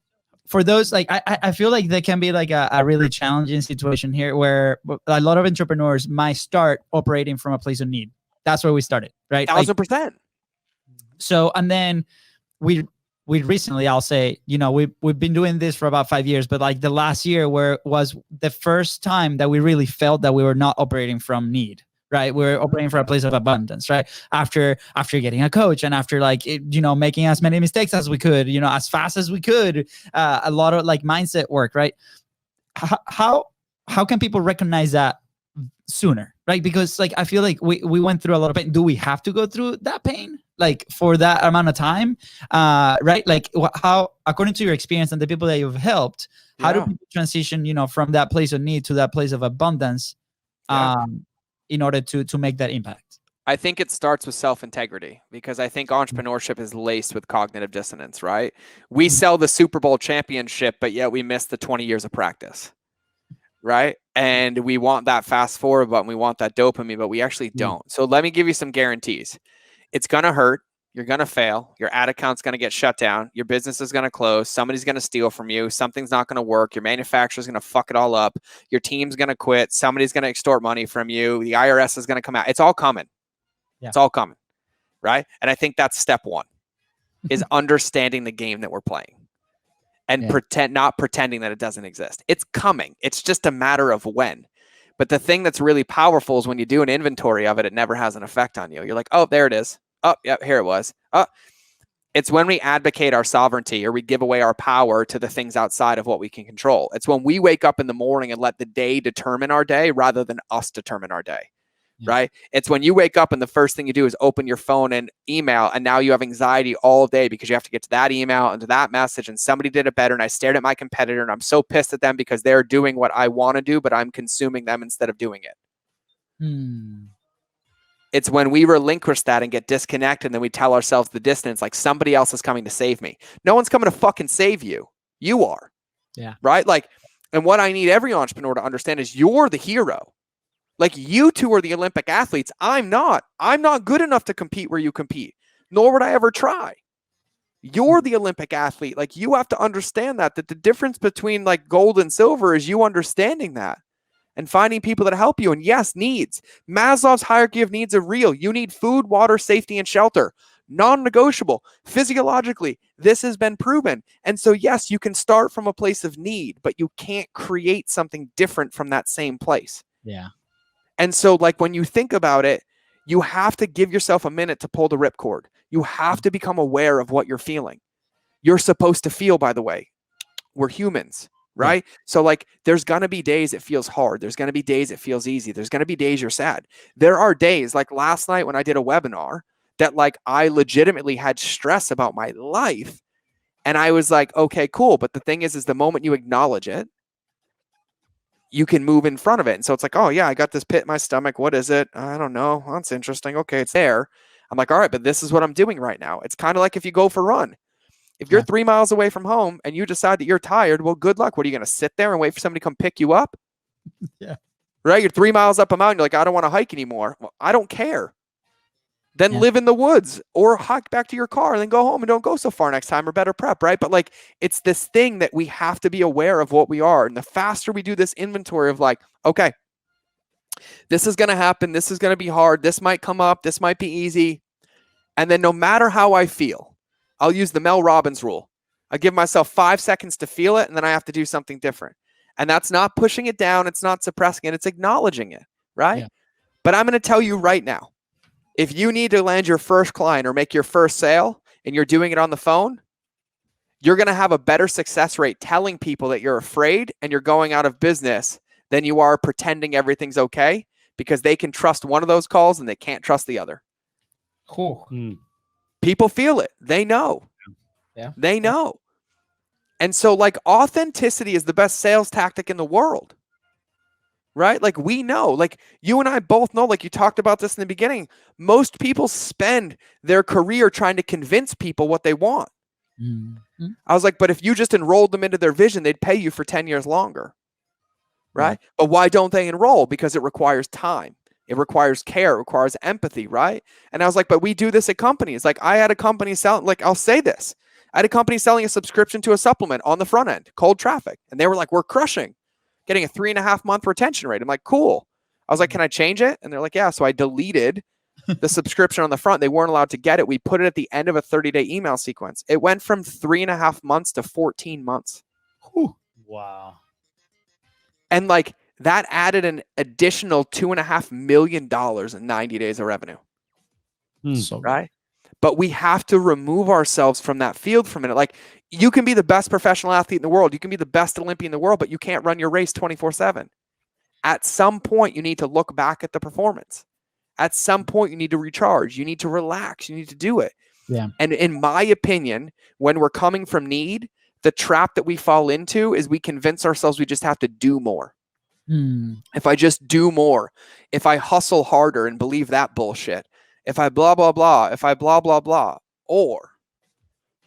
for those, like I feel like there can be like a really challenging situation here where a lot of entrepreneurs might start operating from a place of need. That's where we started, right? 1000%. So, and then we recently, I'll say, you know, we've been doing this for about 5 years, but like the last year where was the first time that we really felt that we were not operating from need, right? We're operating from a place of abundance, right? After getting a coach and after like, you know, making as many mistakes as we could, you know, as fast as we could, a lot of like mindset work, right? How can people recognize that sooner, right? Because like I feel like we went through a lot of pain. Do we have to go through that pain like for that amount of time, right? Like how, according to your experience and the people that you've helped, how do people transition, you know, from that place of need to that place of abundance, in order to make that impact? I think it starts with self-integrity, because I think entrepreneurship is laced with cognitive dissonance, right? We sell the Super Bowl championship, but yet we miss the 20 years of practice. Right. And we want that fast forward button. We want that dopamine, but we actually don't. So let me give you some guarantees. It's going to hurt. You're going to fail. Your ad account's going to get shut down. Your business is going to close. Somebody's going to steal from you. Something's not going to work. Your manufacturer's going to fuck it all up. Your team's going to quit. Somebody's going to extort money from you. The IRS is going to come out. It's all coming. Yeah. It's all coming. Right. And I think that's step one, is understanding the game that we're playing. And not pretending that it doesn't exist. It's coming. It's just a matter of when. But the thing that's really powerful is when you do an inventory of it, it never has an effect on you. You're like, oh, there it is. Oh, yep, here it was. Oh, it's when we advocate our sovereignty or we give away our power to the things outside of what we can control. It's when we wake up in the morning and let the day determine our day rather than us determine our day. Right? It's when you wake up and the first thing you do is open your phone and email, and now you have anxiety all day because you have to get to that email and to that message, and somebody did it better, and I stared at my competitor and I'm so pissed at them because they're doing what I want to do, but I'm consuming them instead of doing it. It's when we relinquish that and get disconnected, and then we tell ourselves the distance, like somebody else is coming to save me. No one's coming to fucking save you. You are. Yeah. Right? Like, and what I need every entrepreneur to understand is you're the hero. Like, you two are the Olympic athletes. I'm not. I'm not good enough to compete where you compete, nor would I ever try. You're the Olympic athlete. Like, you have to understand that the difference between like gold and silver is you understanding that and finding people that help you. And yes, needs. Maslow's hierarchy of needs are real. You need food, water, safety, and shelter. Non-negotiable. Physiologically, this has been proven. And so, yes, you can start from a place of need, but you can't create something different from that same place. Yeah. And so, like, when you think about it, you have to give yourself a minute to pull the ripcord. You have to become aware of what you're feeling. You're supposed to feel, by the way. We're humans, right? Yeah. So, like, there's going to be days it feels hard. There's going to be days it feels easy. There's going to be days you're sad. There are days, like last night when I did a webinar, that, like, I legitimately had stress about my life. And I was like, okay, cool. But the thing is the moment you acknowledge it, you can move in front of it. And so it's like, oh yeah, I got this pit in my stomach. What is it? I don't know. Oh, that's interesting. Okay, it's there. I'm like, all right, but this is what I'm doing right now. It's kind of like if you go for a run. If you're 3 miles away from home and you decide that you're tired, well, good luck. What are you going to sit there and wait for somebody to come pick you up? Yeah. Right? You're 3 miles up a mountain. You're like, I don't want to hike anymore. Well, I don't care. Then live in the woods or hike back to your car and then go home and don't go so far next time, or better prep, right? But like, it's this thing that we have to be aware of what we are. And the faster we do this inventory of like, okay, this is going to happen. This is going to be hard. This might come up. This might be easy. And then no matter how I feel, I'll use the Mel Robbins rule. I give myself 5 seconds to feel it, and then I have to do something different. And that's not pushing it down. It's not suppressing it. It's acknowledging it, right? Yeah. But I'm going to tell you right now, If you need to land your first client or make your first sale and you're doing it on the phone, you're going to have a better success rate telling people that you're afraid and you're going out of business than you are pretending everything's okay, because they can trust one of those calls and they can't trust the other. Cool. People feel it. They know. Yeah. They know. And so like authenticity is the best sales tactic in the world. Right? Like we know, like you and I both know, like you talked about this in the beginning, most people spend their career trying to convince people what they want. Mm-hmm. I was like, but if you just enrolled them into their vision, they'd pay you for 10 years longer. Right? Yeah. But why don't they enroll? Because it requires time. It requires care. It requires empathy. Right? And I was like, but we do this at companies. Like I had a company selling, like I'll say this. I had a company selling a subscription to a supplement on the front end, cold traffic. And they were like, we're crushing, getting a 3.5 month retention rate. I'm like, cool. I was like, can I change it? And they're like, yeah. So I deleted the subscription on the front. They weren't allowed to get it. We put it at the end of a 30-day email sequence. It went from 3.5 months to 14 months. Whew. Wow. And like that added an additional $2.5 million in 90 days of revenue. So right? But we have to remove ourselves from that field for a minute. Like you can be the best professional athlete in the world. You can be the best Olympian in the world, but you can't run your race 24/7. At some point, you need to look back at the performance. At some point, you need to recharge. You need to relax. You need to do it. Yeah. And in my opinion, when we're coming from need, the trap that we fall into is we convince ourselves we just have to do more. If I just do more, if I hustle harder and believe that bullshit, if I blah, blah, blah, if I blah, blah, blah, or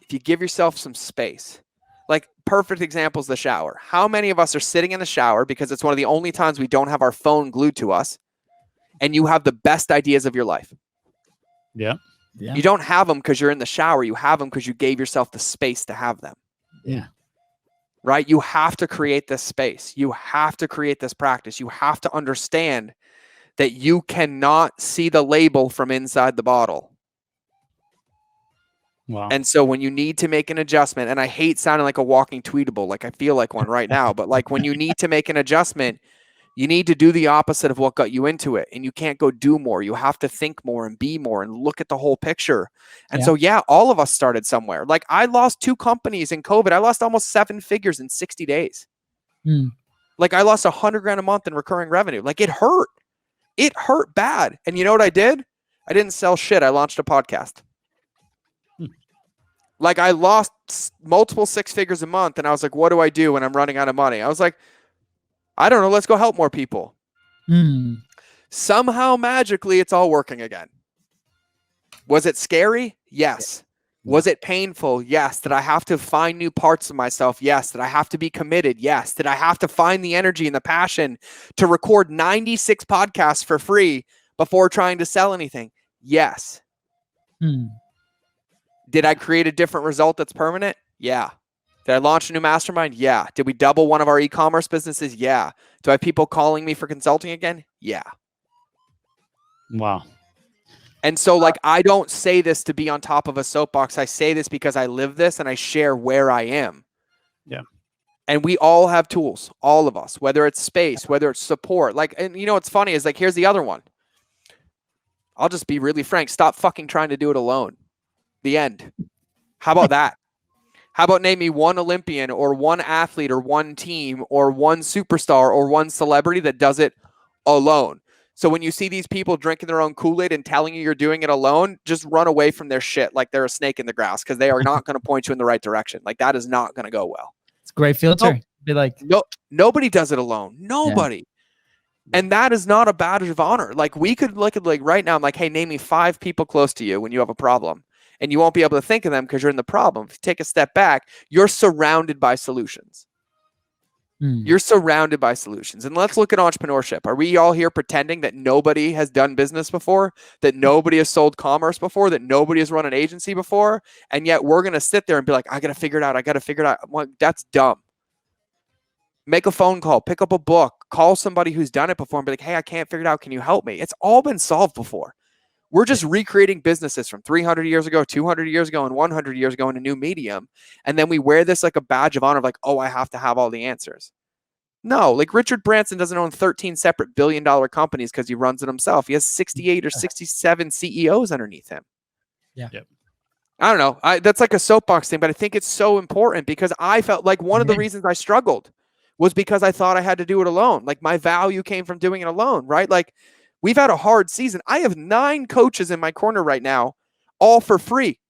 if you give yourself some space, like perfect example is the shower. How many of us are sitting in the shower because it's one of the only times we don't have our phone glued to us and you have the best ideas of your life? Yeah. You don't have them because you're in the shower. You have them because you gave yourself the space to have them. Yeah. Right? You have to create this space. You have to create this practice. You have to understand that you cannot see the label from inside the bottle. Wow. And so when you need to make an adjustment, and I hate sounding like a walking tweetable, like I feel like one right now, but like when you need to make an adjustment, you need to do the opposite of what got you into it. And you can't go do more. You have to think more and be more and look at the whole picture. And so, yeah, all of us started somewhere. Like I lost 2 companies in COVID. I lost almost 7 figures in 60 days. Like I lost $100,000 a month in recurring revenue. Like it hurt. It hurt bad. And you know what I did? I didn't sell shit. I launched a podcast. Like I lost multiple 6 figures a month. And I was like, what do I do when I'm running out of money? I was like, I don't know. Let's go help more people. Somehow magically it's all working again. Was it scary? Yes. Was it painful? Yes. Did I have to find new parts of myself? Yes. Did I have to be committed? Yes. Did I have to find the energy and the passion to record 96 podcasts for free before trying to sell anything? Yes. Did I create a different result that's permanent? Yeah. Did I launch a new mastermind? Yeah. Did we double one of our e-commerce businesses? Yeah. Do I have people calling me for consulting again? Yeah. Wow. And so like, I don't say this to be on top of a soapbox. I say this because I live this and I share where I am. Yeah. And we all have tools, all of us, whether it's space, whether it's support. Like, and you know, what's funny is like, here's the other one. I'll just be really frank. Stop fucking trying to do it alone. The end. How about that? How about name me one Olympian or one athlete or one team or one superstar or one celebrity that does it alone? So when you see these people drinking their own Kool-Aid and telling you you're doing it alone, just run away from their shit like they're a snake in the grass, because they are not going to point you in the right direction. Like that is not going to go well. It's a great filter. No, Be like, no, nobody does it alone. Nobody. Yeah. And that is not a badge of honor. Like we could look at like right now, I'm like, hey, name me 5 people close to you when you have a problem. And you won't be able to think of them because you're in the problem. If you take a step back, you're surrounded by solutions. You're surrounded by solutions. And let's look at entrepreneurship. Are we all here pretending that nobody has done business before, that nobody has sold commerce before, that nobody has run an agency before? And yet we're going to sit there and be like, I got to figure it out. I got to figure it out. I'm like, that's dumb. Make a phone call, pick up a book, call somebody who's done it before and be like, hey, I can't figure it out. Can you help me? It's all been solved before. We're just recreating businesses from 300 years ago, 200 years ago, and 100 years ago in a new medium. And then we wear this like a badge of honor of like, oh, I have to have all the answers. No, like Richard Branson doesn't own 13 separate billion-dollar companies because he runs it himself. He has 68 or 67 CEOs underneath him. Yeah. Yep. I don't know. That's like a soapbox thing, but I think it's so important because I felt like one of the reasons I struggled was because I thought I had to do it alone. Like my value came from doing it alone, right? Like we've had a hard season. I have 9 coaches in my corner right now, all for free.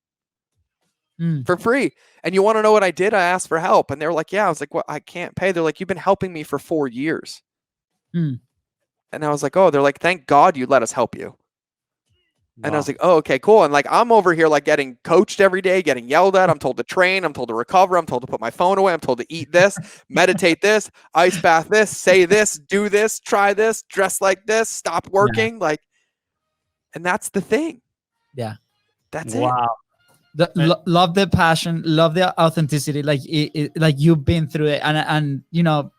For free. And you want to know what I did? I asked for help. And they were like, yeah. I was like, well, I can't pay. They're like, you've been helping me for 4 years. And I was like, oh, they're like, thank God you let us help you. And I was like, oh, okay, cool. And like, I'm over here like getting coached every day, getting yelled at. I'm told to train. I'm told to recover. I'm told to put my phone away. I'm told to eat this, meditate this, ice bath this, say this, do this, try this, dress like this, stop working. Yeah. Like, and that's the thing. Yeah. That's it. Wow. Love the passion, love the authenticity. Like like you've been through it, and you know,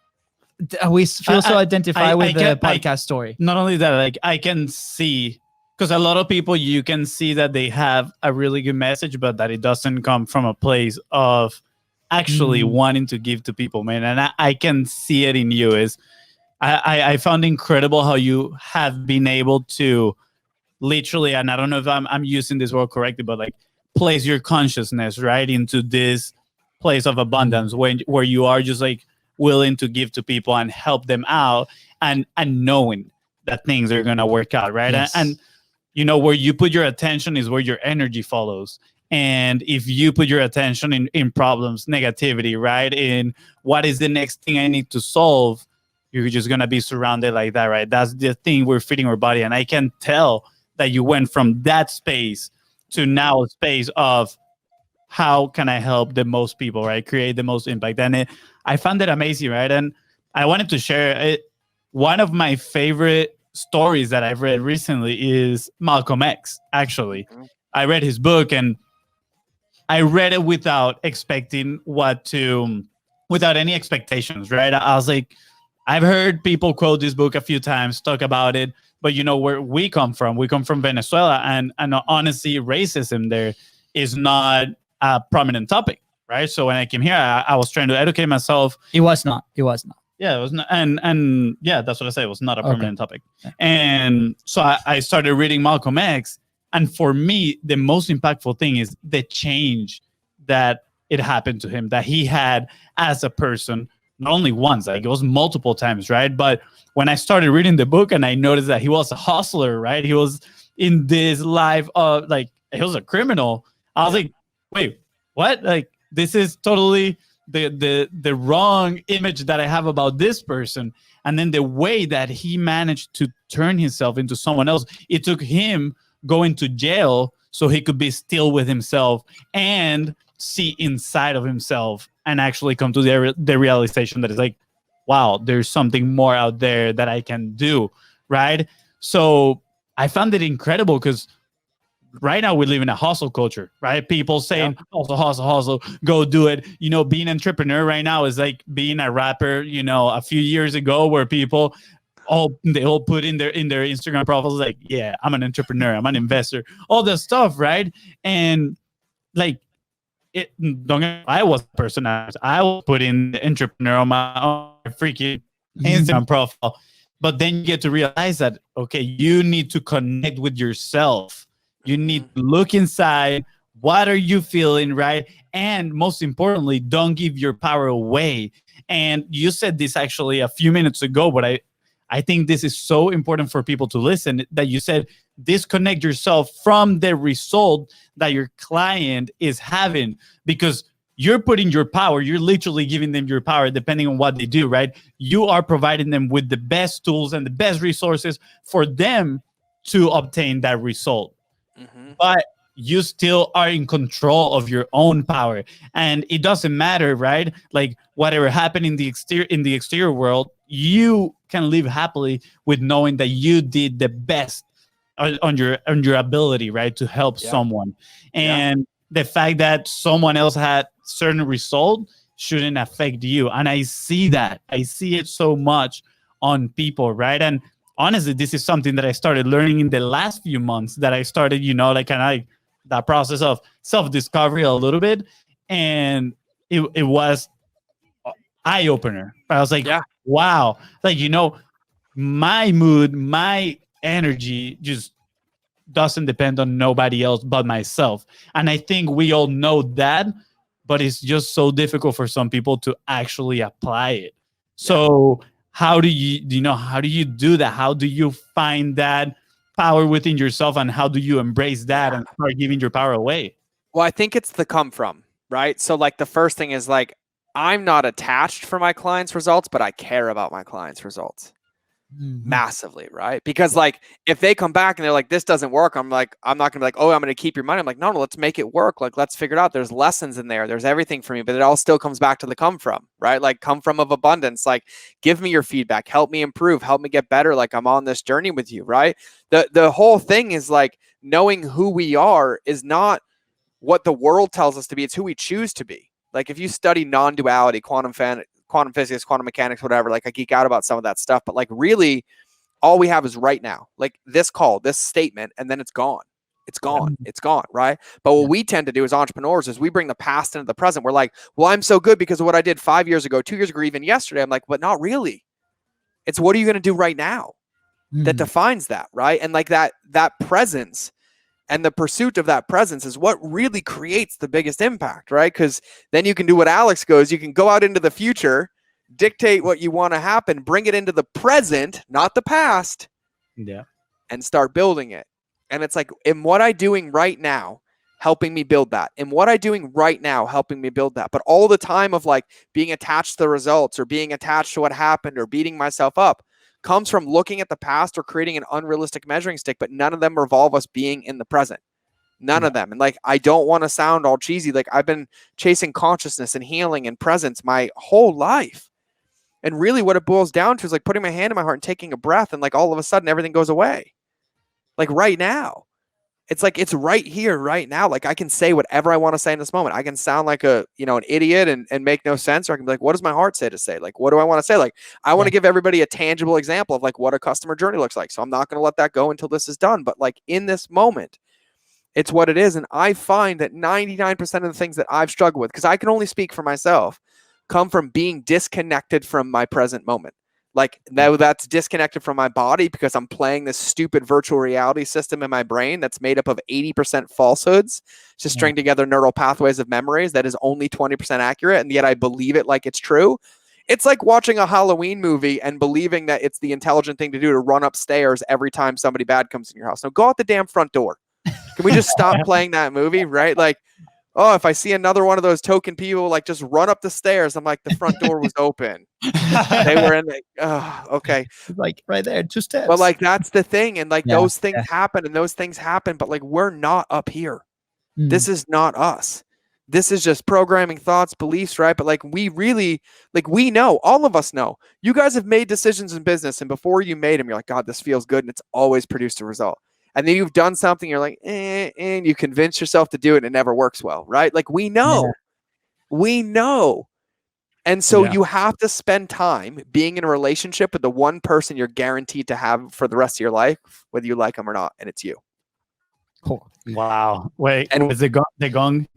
we feel so identified with the podcast story. Not only that, like I can see, because a lot of people, you can see that they have a really good message, but that it doesn't come from a place of actually wanting to give to people, man. And I can see it in you. I found incredible how you have been able to literally, and I don't know if I'm using this word correctly, but like place your consciousness right into this place of abundance where you are just like willing to give to people and help them out and knowing that things are going to work out, right? Yes. And you know, where you put your attention is where your energy follows. And if you put your attention in problems, negativity, right, in what is the next thing I need to solve, you're just going to be surrounded like that, right? That's the thing we're feeding our body. And I can tell that you went from that space to now a space of how can I help the most people, right? Create the most impact. And I found it amazing, right? And I wanted to share it. One of my favorite stories that I've read recently is Malcolm X, actually. I read his book and I read it without expecting without any expectations, right? I was like, I've heard people quote this book a few times, talk about it, but you know where we come from Venezuela, and honestly, racism there is not a prominent topic, right? So when I came here, I was trying to educate myself. It was not. Yeah, it was not, and yeah, that's what I said. It was not a prominent topic. And so I started reading Malcolm X, and for me, the most impactful thing is the change that it happened to him, that he had as a person. Not only once, like it was multiple times, right? But when I started reading the book and I noticed that he was a hustler, right? He was in this life of like, he was a criminal. I was like, wait, what? Like, this is totally the wrong image that I have about this person. And then the way that he managed to turn himself into someone else, it took him going to jail so he could be still with himself and see inside of himself and actually come to the realization that it's like, wow, there's something more out there that I can do, right? So I found it incredible because right now we live in a hustle culture, right? People saying, hustle, go do it. You know, being an entrepreneur right now is like being a rapper, you know, a few years ago where people they all put in their Instagram profiles like, yeah, I'm an entrepreneur, I'm an investor, all that stuff, right? And like, I was a person. I will put in the entrepreneur on my freaking Instagram profile, but then you get to realize that okay, you need to connect with yourself. You need to look inside. What are you feeling, right? And most importantly, don't give your power away. And you said this actually a few minutes ago, but I think this is so important for people to listen, that you said disconnect yourself from the result that your client is having, because you're putting your power, you're literally giving them your power depending on what they do, right? You are providing them with the best tools and the best resources for them to obtain that result. But you still are in control of your own power. And it doesn't matter, right? Like whatever happened in the exterior world, you can live happily with knowing that you did the best on your ability, right, to help someone. And the fact that someone else had certain result shouldn't affect you. And I see it so much on people, right? And honestly, this is something that I started learning in the last few months, that I started, you know, like kind of like that process of self-discovery a little bit. And it was eye-opener. I was like, wow, like, my mood, my energy just doesn't depend on nobody else but myself. And I think we all know that, but it's just so difficult for some people to actually apply it. So how do you do that? How do you find that power within yourself, and how do you embrace that and start giving your power away? Well, I think it's the come from, right? So like the first thing is like, I'm not attached for my clients' results, but I care about my clients' results massively, right? Because like if they come back and they're like, this doesn't work, I'm not gonna be like, oh, I'm gonna keep your money. I'm like, no, let's make it work. Like, let's figure it out. There's lessons in there. There's everything for me, but it all still comes back to the come from, right? Like come from of abundance. Like, give me your feedback, help me improve, help me get better. Like I'm on this journey with you, right? The whole thing is like knowing who we are is not what the world tells us to be. It's who we choose to be. Like if you study non-duality, quantum physics, quantum mechanics, whatever, like I geek out about some of that stuff, but like really all we have is right now, like this call, this statement, and then it's gone. It's gone. It's gone. Right. But what we tend to do as entrepreneurs is we bring the past into the present. We're like, well, I'm so good because of what I did 5 years ago, 2 years ago, even yesterday. I'm like, but not really. It's what are you going to do right now that defines that. Right. And like that presence and the pursuit of that presence is what really creates the biggest impact, right? Because then you can do what Alex goes, you can go out into the future, dictate what you want to happen, bring it into the present, not the past, and start building it. And it's like, am what I'm doing right now helping me build that? Am what I'm doing right now helping me build that? But all the time of like being attached to the results or being attached to what happened or beating myself up comes from looking at the past or creating an unrealistic measuring stick, but none of them revolve us being in the present. None of them. And like, I don't want to sound all cheesy. Like I've been chasing consciousness and healing and presence my whole life. And really what it boils down to is like putting my hand in my heart and taking a breath. And like, all of a sudden everything goes away. Like right now, it's like, it's right here, right now. Like I can say whatever I want to say in this moment. I can sound like an idiot and make no sense. Or I can be like, what does my heart say to say? Like, what do I want to say? Like, I want to give everybody a tangible example of like what a customer journey looks like. So I'm not going to let that go until this is done. But like in this moment, it's what it is. And I find that 99% of the things that I've struggled with, because I can only speak for myself, come from being disconnected from my present moment. Like now that's disconnected from my body because I'm playing this stupid virtual reality system in my brain that's made up of 80% falsehoods to string together neural pathways of memories that is only 20% accurate. And yet I believe it like it's true. It's like watching a Halloween movie and believing that it's the intelligent thing to do to run upstairs every time somebody bad comes in your house. Now go out the damn front door. Can we just stop playing that movie? Right? Like, oh, if I see another one of those token people, like just run up the stairs. I'm like, the front door was open. They were in the, okay. Like right there, 2 steps. But like, that's the thing. And like those things happen and those things happen, but like, we're not up here. This is not us. This is just programming, thoughts, beliefs, right? But like, we really, like, we know, all of us know, you guys have made decisions in business. And before you made them, you're like, God, this feels good. And it's always produced a result. And then you've done something, you're like, and you convince yourself to do it and it never works well, right? Like we know. And so you have to spend time being in a relationship with the one person you're guaranteed to have for the rest of your life, whether you like them or not. And it's you. Cool. Wow. Wait, and is it gone? They're gone.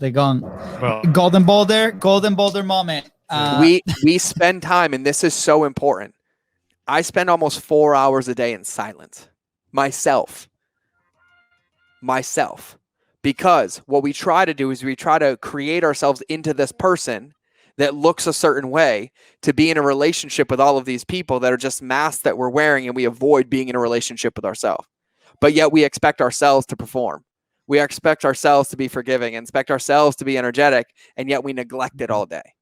Well, golden boulder moment. We spend time, and this is so important. I spend almost 4 hours a day in silence. Myself. Because what we try to do is we try to create ourselves into this person that looks a certain way to be in a relationship with all of these people that are just masks that we're wearing, and we avoid being in a relationship with ourselves. But yet we expect ourselves to perform. We expect ourselves to be forgiving and expect ourselves to be energetic, and yet we neglect it all day.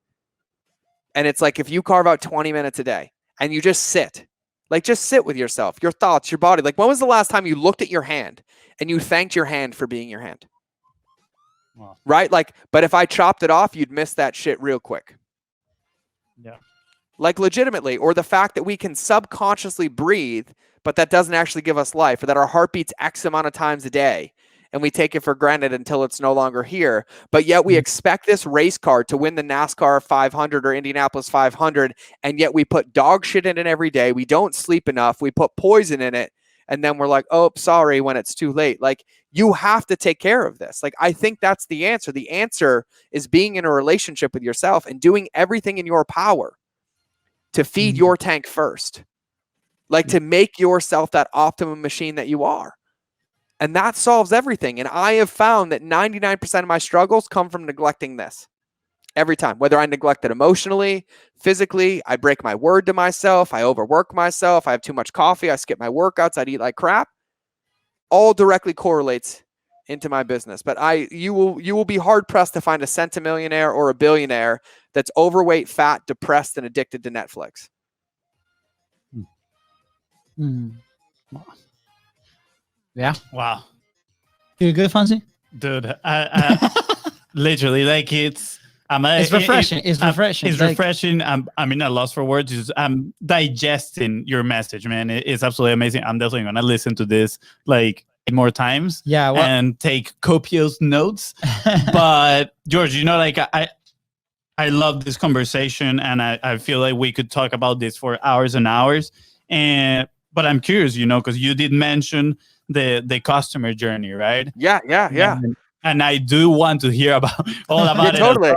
And it's like, if you carve out 20 minutes a day and you just sit, like just sit with yourself, your thoughts, your body. Like, when was the last time you looked at your hand and you thanked your hand for being your hand? Wow. Right? Like, but if I chopped it off, you'd miss that shit real quick. Yeah. Like legitimately, or the fact that we can subconsciously breathe, but that doesn't actually give us life, or that our heart beats X amount of times a day and we take it for granted until it's no longer here. But yet we expect this race car to win the NASCAR 500 or Indianapolis 500. And yet we put dog shit in it every day. We don't sleep enough. We put poison in it. And then we're like, oh, sorry, when it's too late. Like, you have to take care of this. Like, I think that's the answer. The answer is being in a relationship with yourself and doing everything in your power to feed your tank first, like to make yourself that optimum machine that you are. And that solves everything. And I have found that 99% of my struggles come from neglecting this every time, whether I neglect it emotionally, physically, I break my word to myself, I overwork myself, I have too much coffee, I skip my workouts, I'd eat like crap. All directly correlates into my business. But you will be hard pressed to find a centimillionaire or a billionaire that's overweight, fat, depressed, and addicted to Netflix. Yeah. Wow. You good, Fonzie? Dude, literally, like it's refreshing. It's refreshing. It's like, refreshing. I'm at a loss for words. I'm digesting your message, man. It's absolutely amazing. I'm definitely gonna listen to this like 8 more times. Yeah, well, and take copious notes. But George, like I love this conversation, and I feel like we could talk about this for hours and hours. But I'm curious, because you did mention the customer journey, right? Yeah. And I do want to hear about all about it. Totally.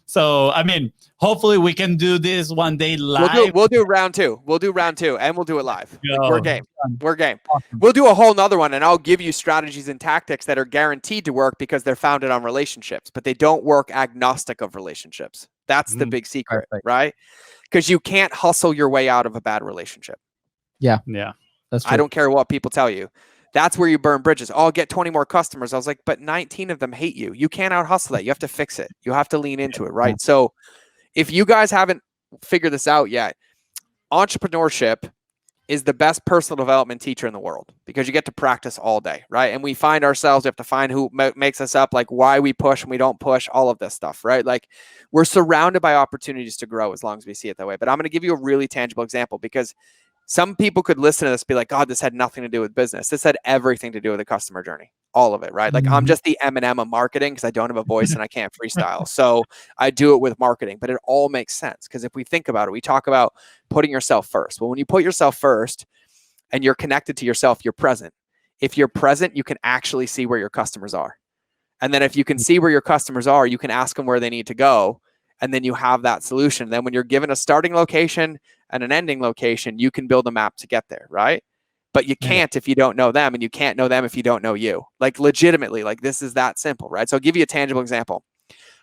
So I mean, hopefully we can do this one day live. We'll do round two. We'll do round 2, and we'll do it live. Yo. We're game. We're game. Awesome. We'll do a whole nother one, and I'll give you strategies and tactics that are guaranteed to work because they're founded on relationships, but they don't work agnostic of relationships. That's the big secret, right? Because you can't hustle your way out of a bad relationship. Yeah. That's true. I don't care what people tell you. That's where you burn bridges. Oh, I'll get 20 more customers. I was like, but 19 of them hate you. You can't out hustle that. You have to fix it. You have to lean into it, right? So if you guys haven't figured this out yet, entrepreneurship is the best personal development teacher in the world because you get to practice all day, right? And we find ourselves, we have to find who makes us up, like why we push and we don't push, all of this stuff, right? Like we're surrounded by opportunities to grow as long as we see it that way. But I'm going to give you a really tangible example because some people could listen to this and be like, God, this had nothing to do with business. This had everything to do with the customer journey. All of it, right? Like I'm just the Eminem of marketing because I don't have a voice and I can't freestyle. So I do it with marketing, but it all makes sense. Because if we think about it, we talk about putting yourself first. Well, when you put yourself first and you're connected to yourself, you're present. If you're present, you can actually see where your customers are. And then if you can see where your customers are, you can ask them where they need to go. And then you have that solution. Then when you're given a starting location and an ending location, you can build a map to get there, right? But you can't if you don't know them, and you can't know them if you don't know you. Like legitimately, like this is that simple, right? So I'll give you a tangible example.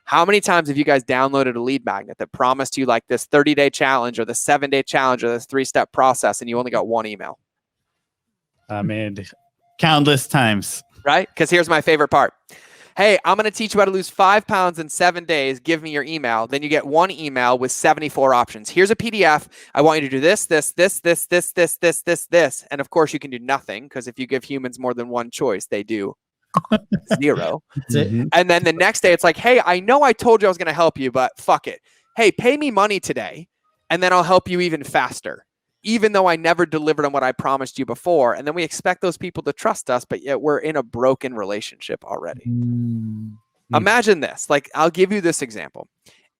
How many times have you guys downloaded a lead magnet that promised you like this 30-day challenge or the 7-day challenge or this 3-step process, and you only got 1 email? I mean, countless times. Right? Because here's my favorite part. Hey, I'm going to teach you how to lose 5 pounds in 7 days. Give me your email. Then you get 1 email with 74 options. Here's a PDF. I want you to do this. And of course, you can do nothing because if you give humans more than one choice, they do 0. And then the next day, it's like, hey, I know I told you I was going to help you, but fuck it. Hey, pay me money today, and then I'll help you even faster, even though I never delivered on what I promised you before. And then we expect those people to trust us, but yet we're in a broken relationship already. Imagine this. Like, I'll give you this example.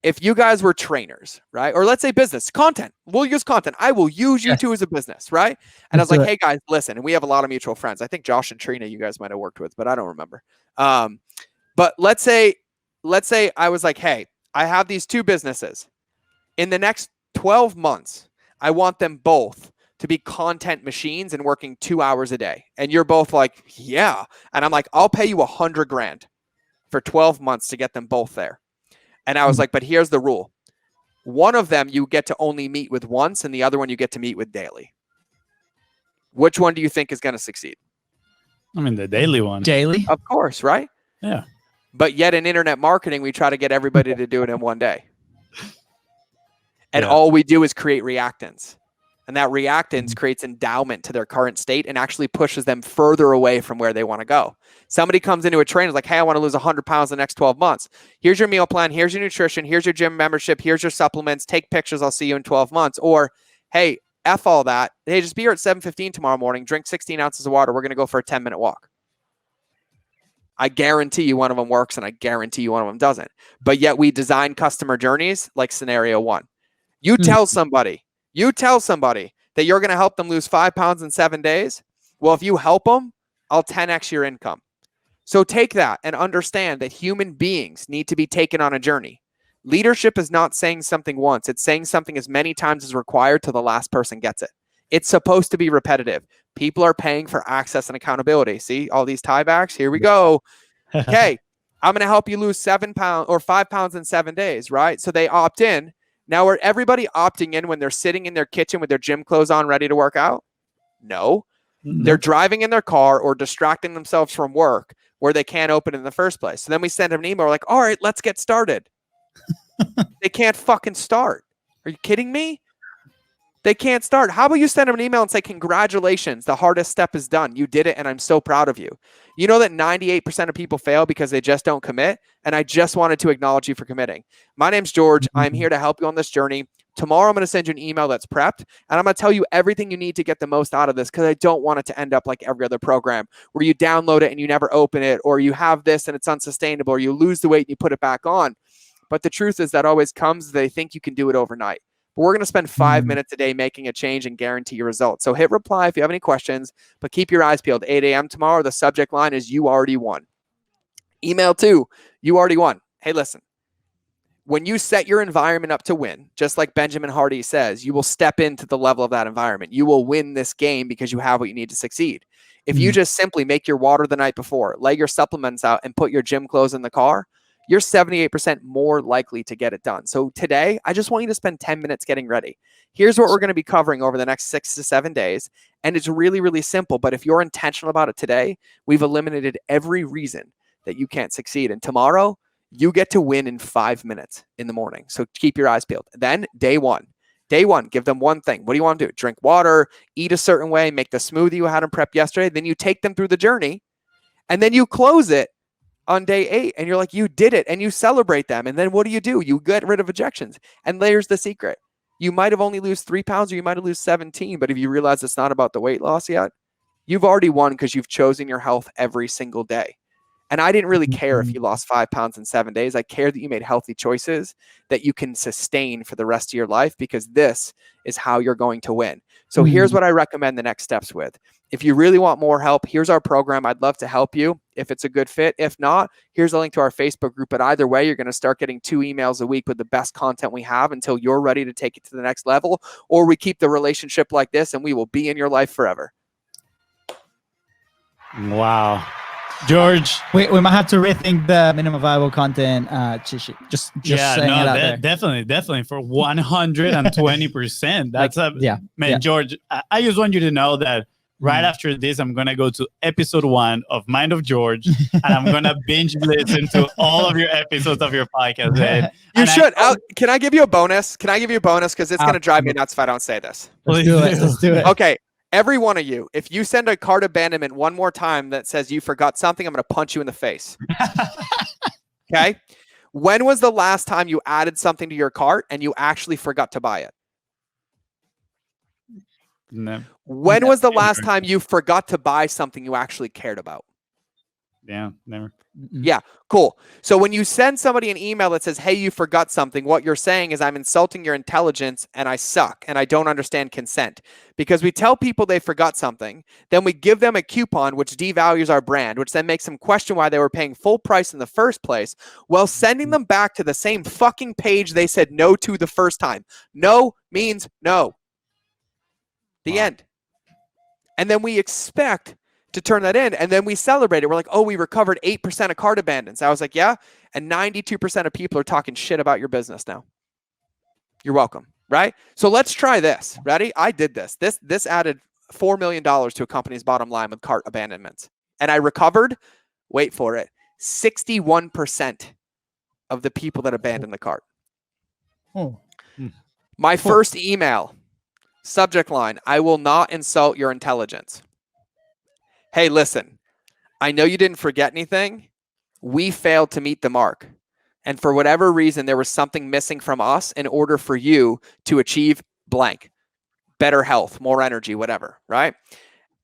If you guys were trainers, right? Or let's say business, content. We'll use content. I will use you two as a business, right? And I was like, hey guys, listen. And we have a lot of mutual friends. I think Josh and Trina, you guys might have worked with, but I don't remember. But let's say I was like, hey, I have these 2 businesses. In the next 12 months, I want them both to be content machines and working 2 hours a day. And you're both like, yeah. And I'm like, I'll pay you $100,000 for 12 months to get them both there. And I was like, but here's the rule. One of them you get to only meet with once, and the other one you get to meet with daily. Which one do you think is going to succeed? I mean, the daily one. Daily? Of course, right? Yeah. But yet in internet marketing, we try to get everybody to do it in 1 day. And all we do is create reactance. And that reactance creates endowment to their current state and actually pushes them further away from where they want to go. Somebody comes into a trainer like, hey, I want to lose 100 pounds in the next 12 months. Here's your meal plan. Here's your nutrition. Here's your gym membership. Here's your supplements. Take pictures. I'll see you in 12 months. Or, hey, F all that. Hey, just be here at 7:15 tomorrow morning. Drink 16 ounces of water. We're going to go for a 10-minute walk. I guarantee you one of them works, and I guarantee you one of them doesn't. But yet we design customer journeys like scenario 1. You tell somebody that you're going to help them lose 5 pounds in 7 days. Well, if you help them, I'll 10x your income. So take that and understand that human beings need to be taken on a journey. Leadership is not saying something once. It's saying something as many times as required till the last person gets it. It's supposed to be repetitive. People are paying for access and accountability. See all these tiebacks? Here we go. Okay, I'm going to help you lose 7 pounds or 5 pounds in 7 days, right? So they opt in. Now, are everybody opting in when they're sitting in their kitchen with their gym clothes on, ready to work out? No. They're driving in their car or distracting themselves from work where they can't open it in the first place. So then we send them an email. We're like, all right, let's get started. They can't fucking start. Are you kidding me? They can't start. How about you send them an email and say, congratulations, the hardest step is done. You did it, and I'm so proud of you. You know that 98% of people fail because they just don't commit, and I just wanted to acknowledge you for committing. My name's George. I'm here to help you on this journey. Tomorrow, I'm going to send you an email that's prepped, and I'm going to tell you everything you need to get the most out of this because I don't want it to end up like every other program where you download it and you never open it, or you have this and it's unsustainable, or you lose the weight and you put it back on. But the truth is that always comes, they think you can do it overnight. But we're going to spend 5 minutes a day making a change and guarantee your results. So hit reply if you have any questions, but keep your eyes peeled. 8 a.m. tomorrow, the subject line is you already won. Email 2, you already won. Hey, listen. When you set your environment up to win, just like Benjamin Hardy says, you will step into the level of that environment. You will win this game because you have what you need to succeed. If you just simply make your water the night before, lay your supplements out, and put your gym clothes in the car, you're 78% more likely to get it done. So today, I just want you to spend 10 minutes getting ready. Here's what we're going to be covering over the next 6 to 7 days. And it's really, really simple. But if you're intentional about it today, we've eliminated every reason that you can't succeed. And tomorrow, you get to win in 5 minutes in the morning. So keep your eyes peeled. Then day one, give them one thing. What do you want to do? Drink water, eat a certain way, make the smoothie you had them prep yesterday. Then you take them through the journey and then you close it on day 8 and you're like, you did it, and you celebrate them. And then what do? You get rid of objections. And there's the secret. You might have only lose 3 pounds or you might have lose 17. But if you realize it's not about the weight loss yet, you've already won because you've chosen your health every single day. And I didn't really care if you lost 5 pounds in 7 days. I care that you made healthy choices that you can sustain for the rest of your life, because this is how you're going to win. So here's what I recommend the next steps with. If you really want more help, here's our program. I'd love to help you if it's a good fit. If not, here's a link to our Facebook group. But either way, you're going to start getting 2 emails a week with the best content we have until you're ready to take it to the next level, or we keep the relationship like this and we will be in your life forever. Wow. George, we might have to rethink the minimum viable content. Just yeah, saying no, it out there. definitely for 120%. That's man, George. I just want you to know that right after this, I'm gonna go to episode 1 of Mind of George, and I'm gonna binge listen to all of your episodes of your podcast. Man. You should. Can I give you a bonus? Because it's gonna drive me nuts if I don't say this. Let's do it. Okay. Every one of you, if you send a cart abandonment one more time that says you forgot something, I'm going to punch you in the face. Okay? When was the last time you added something to your cart and you actually forgot to buy it? No. When was the last time you forgot to buy something you actually cared about? Yeah, never. Yeah, cool. So when you send somebody an email that says, hey, you forgot something, what you're saying is I'm insulting your intelligence and I suck and I don't understand consent. Because we tell people they forgot something, then we give them a coupon which devalues our brand, which then makes them question why they were paying full price in the first place, while sending them back to the same fucking page they said no to the first time. No means no. The end. And then we expect to turn that in, and then we celebrate it. We're like, oh, we recovered 8% of cart abandons. I was like, yeah, and 92% of people are talking shit about your business now. You're welcome, right? So let's try this. Ready? I did this. This added $4 million to a company's bottom line with cart abandonments. And I recovered, wait for it, 61% of the people that abandoned the cart. My first email, subject line, I will not insult your intelligence. Hey, listen, I know you didn't forget anything. We failed to meet the mark. And for whatever reason, there was something missing from us in order for you to achieve blank, better health, more energy, whatever, right?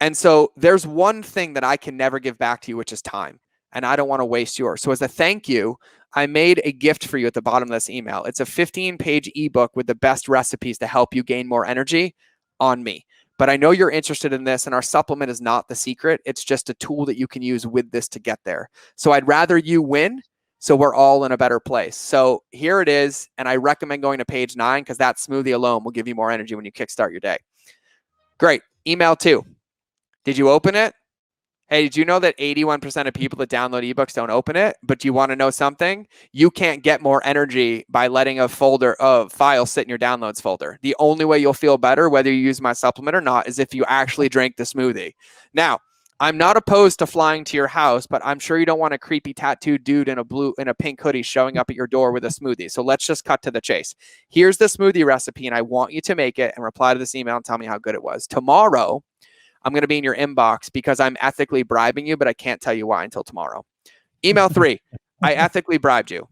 And so there's one thing that I can never give back to you, which is time. And I don't want to waste yours. So as a thank you, I made a gift for you at the bottom of this email. It's a 15-page ebook with the best recipes to help you gain more energy on me. But I know you're interested in this, and our supplement is not the secret. It's just a tool that you can use with this to get there. So I'd rather you win So we're all in a better place. So here it is. And I recommend going to page 9 because that smoothie alone will give you more energy when you kickstart your day. Great. Email 2. Did you open it? Hey, did you know that 81% of people that download ebooks don't open it? But do you want to know something? You can't get more energy by letting a folder of files sit in your downloads folder. The only way you'll feel better, whether you use my supplement or not, is if you actually drink the smoothie. Now, I'm not opposed to flying to your house, but I'm sure you don't want a creepy tattooed dude in a pink hoodie showing up at your door with a smoothie. So let's just cut to the chase. Here's the smoothie recipe, and I want you to make it and reply to this email and tell me how good it was. Tomorrow, I'm going to be in your inbox because I'm ethically bribing you, but I can't tell you why until tomorrow. Email 3, I ethically bribed you.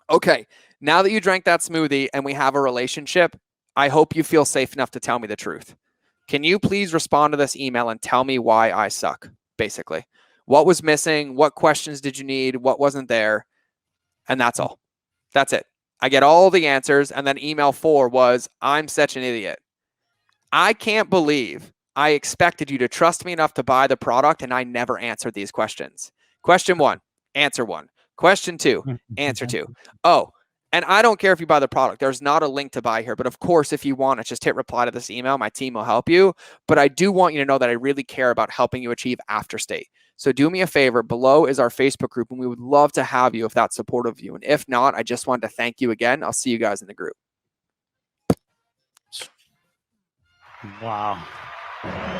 Okay, now that you drank that smoothie and we have a relationship, I hope you feel safe enough to tell me the truth. Can you please respond to this email and tell me why I suck, basically? What was missing? What questions did you need? What wasn't there? And that's all. That's it. I get all the answers. And then email 4 was, I'm such an idiot. I can't believe I expected you to trust me enough to buy the product and I never answered these questions. Question 1, answer 1. Question 2, answer 2. Oh, and I don't care if you buy the product. There's not a link to buy here. But of course, if you want it, just hit reply to this email. My team will help you. But I do want you to know that I really care about helping you achieve after state. So do me a favor. Below is our Facebook group, and we would love to have you if that's supportive of you. And if not, I just wanted to thank you again. I'll see you guys in the group. Wow.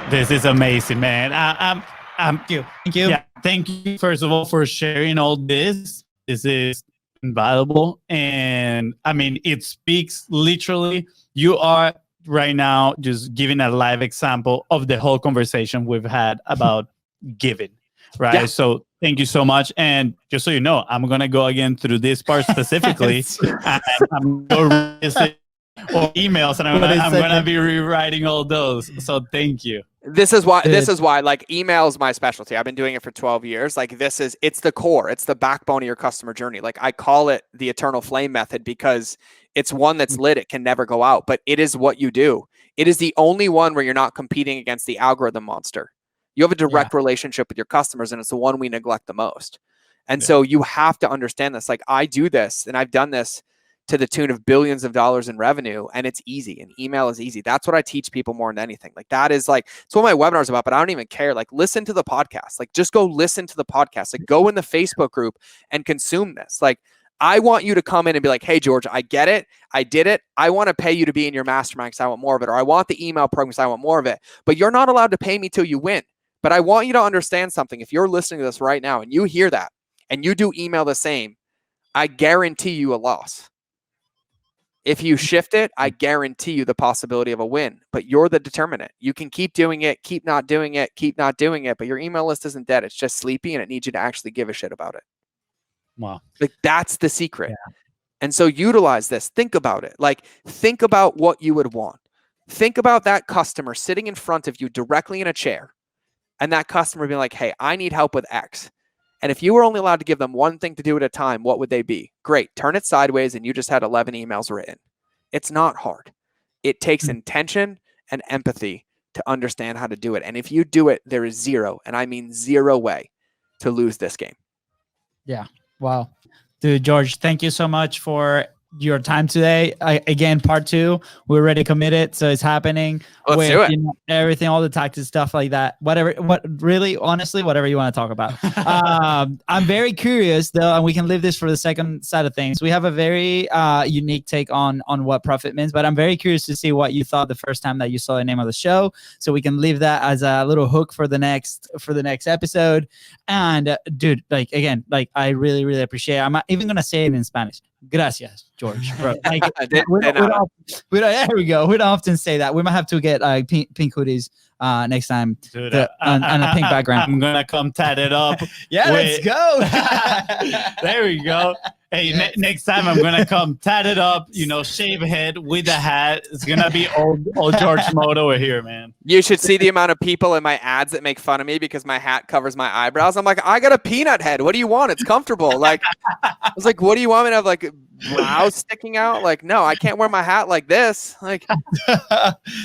This is amazing, man. Thank you. Yeah, thank you, first of all, for sharing all this. This is invaluable. And I mean, it speaks literally. You are right now just giving a live example of the whole conversation we've had about giving, right? Yeah. So thank you so much. And just so you know, I'm going to go again through this part specifically. And I'm going to visit or emails, and I'm gonna be rewriting all those. So thank you. This is why like email is my specialty. I've been doing it for 12 years. Like it's the core, it's the backbone of your customer journey. Like I call it the eternal flame method because it's one that's lit. It can never go out, but it is what you do. It is the only one where you're not competing against the algorithm monster. You have a direct relationship with your customers, and it's the one we neglect the most. And so you have to understand this. Like I do this, and I've done this to the tune of billions of dollars in revenue, and it's easy, and email is easy. That's what I teach people more than anything. Like that is like, it's what my webinars about, but I don't even care. Like listen to the podcast, like just go listen to the podcast, like go in the Facebook group and consume this. Like I want you to come in and be like, hey, George, I get it. I did it. I want to pay you to be in your mastermind because I want more of it. Or I want the email program because I want more of it, but you're not allowed to pay me till you win. But I want you to understand something. If you're listening to this right now and you hear that and you do email the same, I guarantee you a loss. If you shift it, I guarantee you the possibility of a win, but you're the determinant. You can keep doing it, keep not doing it, keep not doing it, but your email list isn't dead. It's just sleepy, and it needs you to actually give a shit about it. Wow. Like that's the secret. Yeah. And so utilize this. Think about it. Like think about what you would want. Think about that customer sitting in front of you directly in a chair, and that customer being like, hey, I need help with X. And if you were only allowed to give them one thing to do at a time, what would they be? Great. Turn it sideways and you just had 11 emails written. It's not hard. It takes intention and empathy to understand how to do it. And if you do it, there is zero, and I mean zero way to lose this game. Yeah. Wow. Dude, George, thank you so much for your time today. Again, part 2, we're already committed, so it's happening. Let's do it. You know, everything, all the tactics, stuff like that. Really, honestly, whatever you want to talk about. I'm very curious though, and we can leave this for the second side of things. We have a very unique take on what profit means, but I'm very curious to see what you thought the first time that you saw the name of the show, so we can leave that as a little hook for the next episode. And dude, like again, like I really, really appreciate it. I'm even gonna say it in Spanish. Gracias, George. Bro. Like, there we go. We don't often say that. We might have to get pink hoodies next time. Dude, on a pink background. I'm gonna come tat it up. Let's go. There we go. Hey, next time I'm gonna come tat it up. You know, shave head with a hat. It's gonna be old George mode over here, man. You should see the amount of people in my ads that make fun of me because my hat covers my eyebrows. I'm like, I got a peanut head. What do you want? It's comfortable. Like, I was like, what do you want me to have? Like brows sticking out. Like, no, I can't wear my hat like this. Like,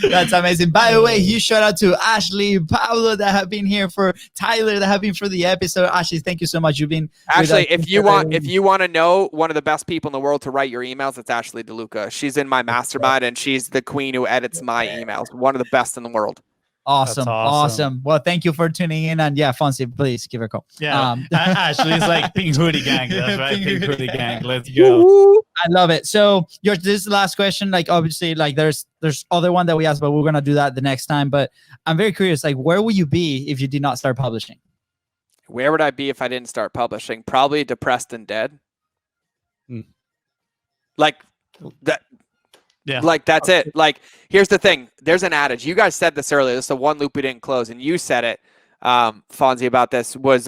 That's amazing. By the way, huge shout out to Ashley, Pablo that have been here, for Tyler that have been for the episode. Ashley, thank you so much. You've been Ashley, if you want to know one of the best people in the world to write your emails, it's Ashley DeLuca. She's in my mastermind, and she's the queen who edits my emails. One of the best in the world. Awesome. Well, thank you for tuning in. And yeah, Fonzie, please give her a call. Yeah. Ashley's like Pink Hoodie Gang. That's right. Pink Hoodie Gang. Let's go. I love it. So this is the last question. Like, obviously, like there's other one that we asked, but we're going to do that the next time. But I'm very curious, like, where will you be if you did not start publishing? Where would I be if I didn't start publishing? Probably depressed and dead. Like that. Yeah. Like, that's it. Like, here's the thing. There's an adage. You guys said this earlier. This is the one loop we didn't close. And you said it, Fonzie, about this, was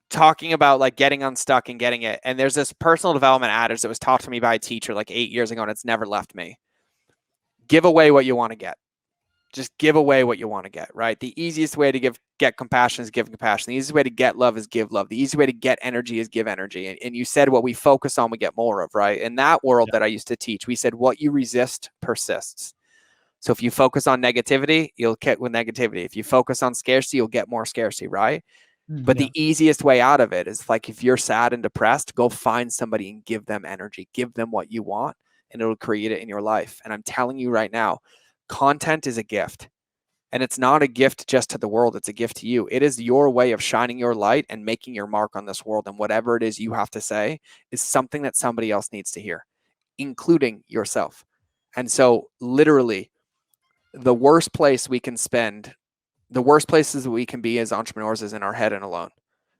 talking about like getting unstuck and getting it. And there's this personal development adage that was taught to me by a teacher like 8 years ago, and it's never left me. Give away what you want to get. Just give away what you want to get, right? The easiest way to get compassion is give compassion. The easiest way to get love is give love. The easiest way to get energy is give energy. And you said what we focus on, we get more of, right? In that world that I used to teach, we said what you resist persists. So if you focus on negativity, you'll get with negativity. If you focus on scarcity, you'll get more scarcity, right? But the easiest way out of it is like, if you're sad and depressed, go find somebody and give them energy, give them what you want, and it'll create it in your life. And I'm telling you right now, content is a gift, and it's not a gift just to the world. It's a gift to you. It is your way of shining your light and making your mark on this world. And whatever it is you have to say is something that somebody else needs to hear, including yourself. And so literally the worst places we can be as entrepreneurs is in our head and alone.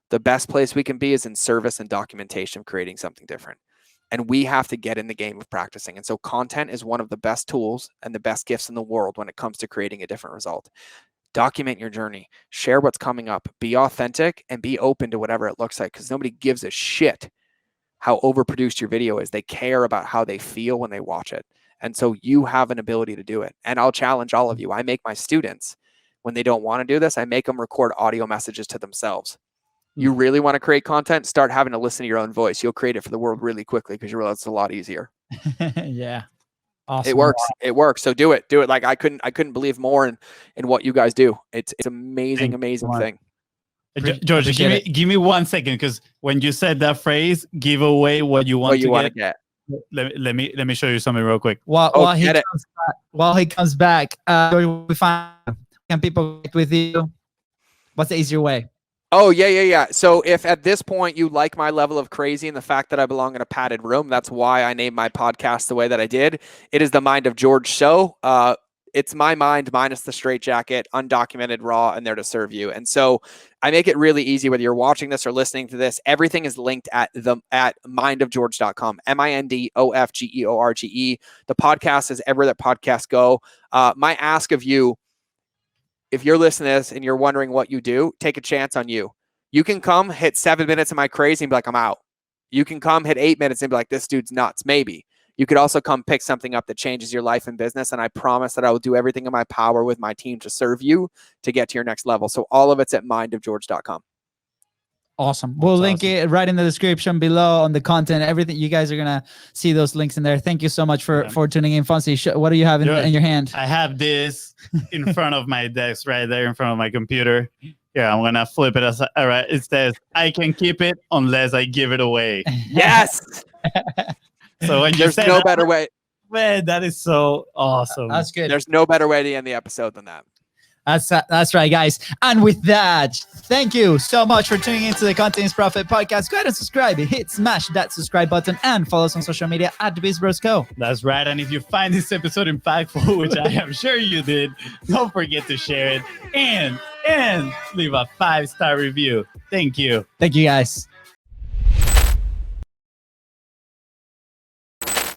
The best place we can be is in service and documentation of creating something different. And we have to get in the game of practicing. And so content is one of the best tools and the best gifts in the world when it comes to creating a different result. Document your journey, share what's coming up, be authentic, and be open to whatever it looks like, because nobody gives a shit how overproduced your video is. They care about how they feel when they watch it. And so you have an ability to do it. And I'll challenge all of you. I make my students, when they don't want to do this, I make them record audio messages to themselves. You really want to create content, start having to listen to your own voice. You'll create it for the world really quickly, because you realize it's a lot easier. Yeah. Awesome. It works. It works. So do it. Like, I couldn't believe more in what you guys do. It's amazing thing. George, give me 1 second, because when you said that phrase, give away what you want to get. Let me show you something real quick. While he comes back, we find, can people get with you? What's the easier way? Oh, yeah. So if at this point you like my level of crazy and the fact that I belong in a padded room, that's why I named my podcast the way that I did. It is the Mind of George show. It's my mind minus the straitjacket, undocumented, raw, and there to serve you. And so I make it really easy, whether you're watching this or listening to this. Everything is linked at mindofgeorge.com, MINDOFGEORGE. The podcast is everywhere that podcasts go. My ask of you, if you're listening to this and you're wondering what you do, take a chance on you. You can come hit 7 minutes of my crazy and be like, I'm out. You can come hit 8 minutes and be like, this dude's nuts. Maybe. You could also come pick something up that changes your life and business. And I promise that I will do everything in my power with my team to serve you to get to your next level. So all of it's at mindofgeorge.com. Awesome. We'll link it right in the description below on the content, everything. You guys are going to see those links in there. Thank you so much for tuning in. Fonzie, what do you have in your hand? I have this in front of my desk right there in front of my computer. Yeah, I'm going to flip it. All right. It says, I can keep it unless I give it away. Yes. So when there's no better way. Man, that is so awesome. That's good. There's no better way to end the episode than that. That's right, guys. And with that, thank you so much for tuning into the Content is Profit podcast. Go ahead and subscribe. Smash that subscribe button and follow us on social media at BizBrosCo. That's right. And if you find this episode impactful, which I am sure you did, don't forget to share it and leave a 5-star review. Thank you. Thank you, guys.